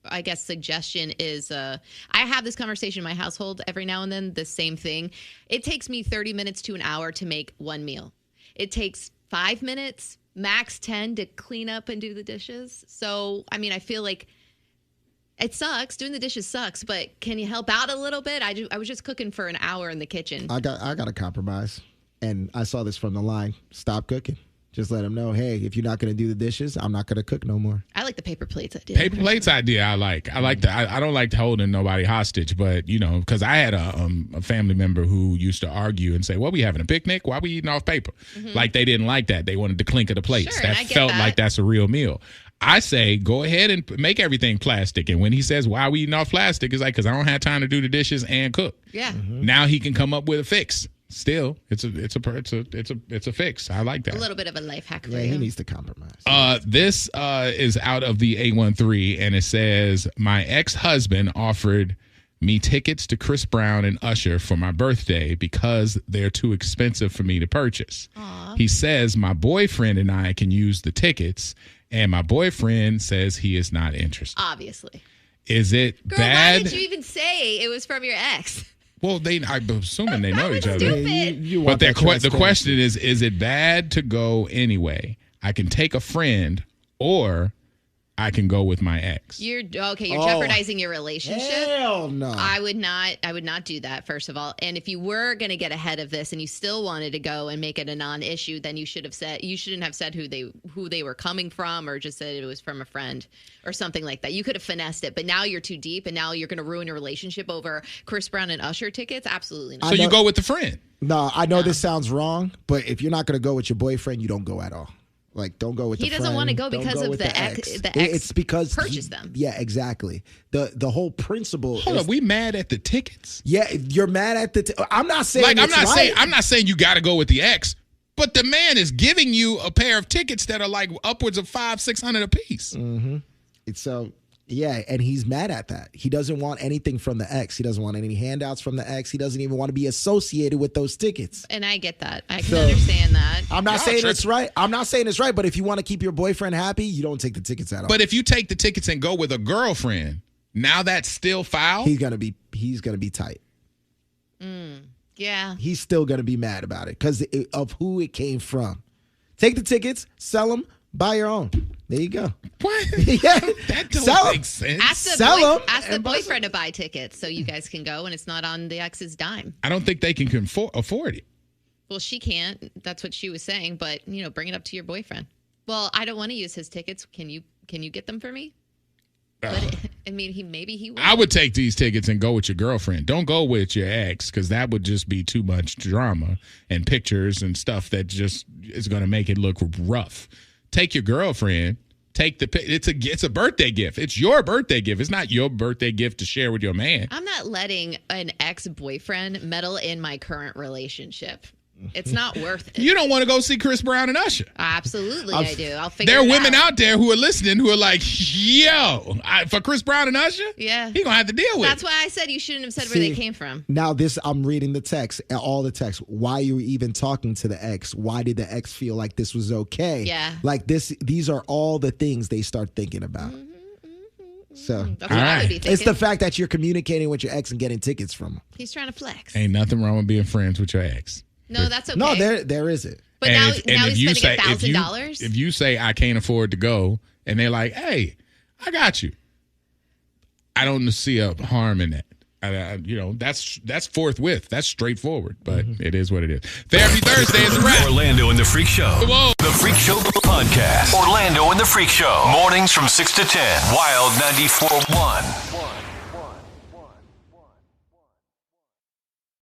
I guess suggestion is I have this conversation in my household every now and then, the same thing. It takes me 30 minutes to an hour to make one meal. It takes 5 minutes, max 10 to clean up and do the dishes. So, I feel like It sucks. Doing the dishes sucks, but can you help out a little bit? I was just cooking for an hour in the kitchen. I got to compromise. And I saw this from the line. Stop cooking. Just let them know, hey, if you're not going to do the dishes, I'm not going to cook no more. I like the paper plates idea. Paper plates idea, I like. I don't like holding nobody hostage, but because I had a family member who used to argue and say, "Well, we having a picnic? Why we eating off paper?" Like they didn't like that. They wanted the clink of the plates. Sure, that I get felt that. like that's a real meal. I say, go ahead and make everything plastic. And when he says, "Why are we eating off plastic?" It's like, because I don't have time to do the dishes and cook. Yeah. Now he can come up with a fix. Still, it's a fix. I like that. A little bit of a life hack for Yeah, you. he needs to compromise. This is out of the 813, and it says, my ex-husband offered me tickets to Chris Brown and Usher for my birthday because they're too expensive for me to purchase. Aw. He says my boyfriend and I can use the tickets, and my boyfriend says he is not interested. Obviously. Is it Girl, bad? why did you even say it was from your ex? Well, I'm assuming they know each other. Stupid. You But want that the transparency. question is it bad to go anyway? I can take a friend, or I can go with my ex. You're okay. You're Oh. jeopardizing your relationship. Hell no. I would not do that, first of all. And if you were going to get ahead of this and you still wanted to go and make it a non-issue, then you shouldn't have said who they were coming from, or just said it was from a friend or something like that. You could have finessed it, but now you're too deep, and now you're going to ruin your relationship over Chris Brown and Usher tickets. Absolutely not. So you go with the friend. No, I know this sounds wrong, but if you're not going to go with your boyfriend, you don't go at all. Like, don't go with He the doesn't friend. wanna go Don't because of with the ex- the It- ex It's because purchased them. Yeah, exactly. The whole principle. Hold is, up, we mad at the tickets? Yeah, you're mad at I'm not saying I'm not saying you got to go with the ex, but the man is giving you a pair of tickets that are like upwards of $500-600 a piece. It's so. Yeah, and he's mad at that. He doesn't want anything from the ex. He doesn't want any handouts from the ex. He doesn't even want to be associated with those tickets. And I get that. I can So- understand that. I'm not Y'all saying tripping. it's right. I'm not saying it's right, but if you want to keep your boyfriend happy, you don't take the tickets at all. But if you take the tickets and go with a girlfriend, now that's still foul. he's gonna be tight. Yeah. He's still gonna be mad about it because of who it came from. Take the tickets, sell them, buy your own. There you go. What? Yeah, That don't Sell 'em. make sense. Sell 'em Ask the and buy boyfriend to buy tickets so you guys can go and it's not on the ex's dime. I don't think they can afford it. Well, she can't. That's what she was saying. But bring it up to your boyfriend. Well, I don't want to use his tickets. Can you get them for me? But maybe he will. I would take these tickets and go with your girlfriend. Don't go with your ex, because that would just be too much drama and pictures and stuff that just is going to make it look rough. Take your girlfriend. It's a birthday gift. It's your birthday gift. It's not your birthday gift to share with your man. I'm not letting an ex-boyfriend meddle in my current relationship. It's not worth it. You don't want to go see Chris Brown and Usher. Absolutely, I do. I'll figure There are it women out there who are listening who are like, yo, for Chris Brown and Usher, Yeah. he going to have to deal with That's it. why I said you shouldn't have said where they See, came from. Now I'm reading the text, all the text. Why you were even talking to the ex? Why did the ex feel like this was okay? Yeah. Like this. These are all the things they start thinking about. So That's what I would be thinking. it's the fact that you're communicating with your ex and getting tickets from him. He's trying to flex. Ain't nothing wrong with being friends with your ex. No, that's okay. No, there isn't. But now he's spending $1,000. If you say I can't afford to go, and they're like, "Hey, I got you," I don't see a harm in that. That's forthwith. That's straightforward. But it is what it is. Therapy Thursday is a wrap. Orlando and the Freak Show. Whoa. The Freak Show Podcast. Orlando and the Freak Show. Mornings from 6 to 10. Wild 94.1.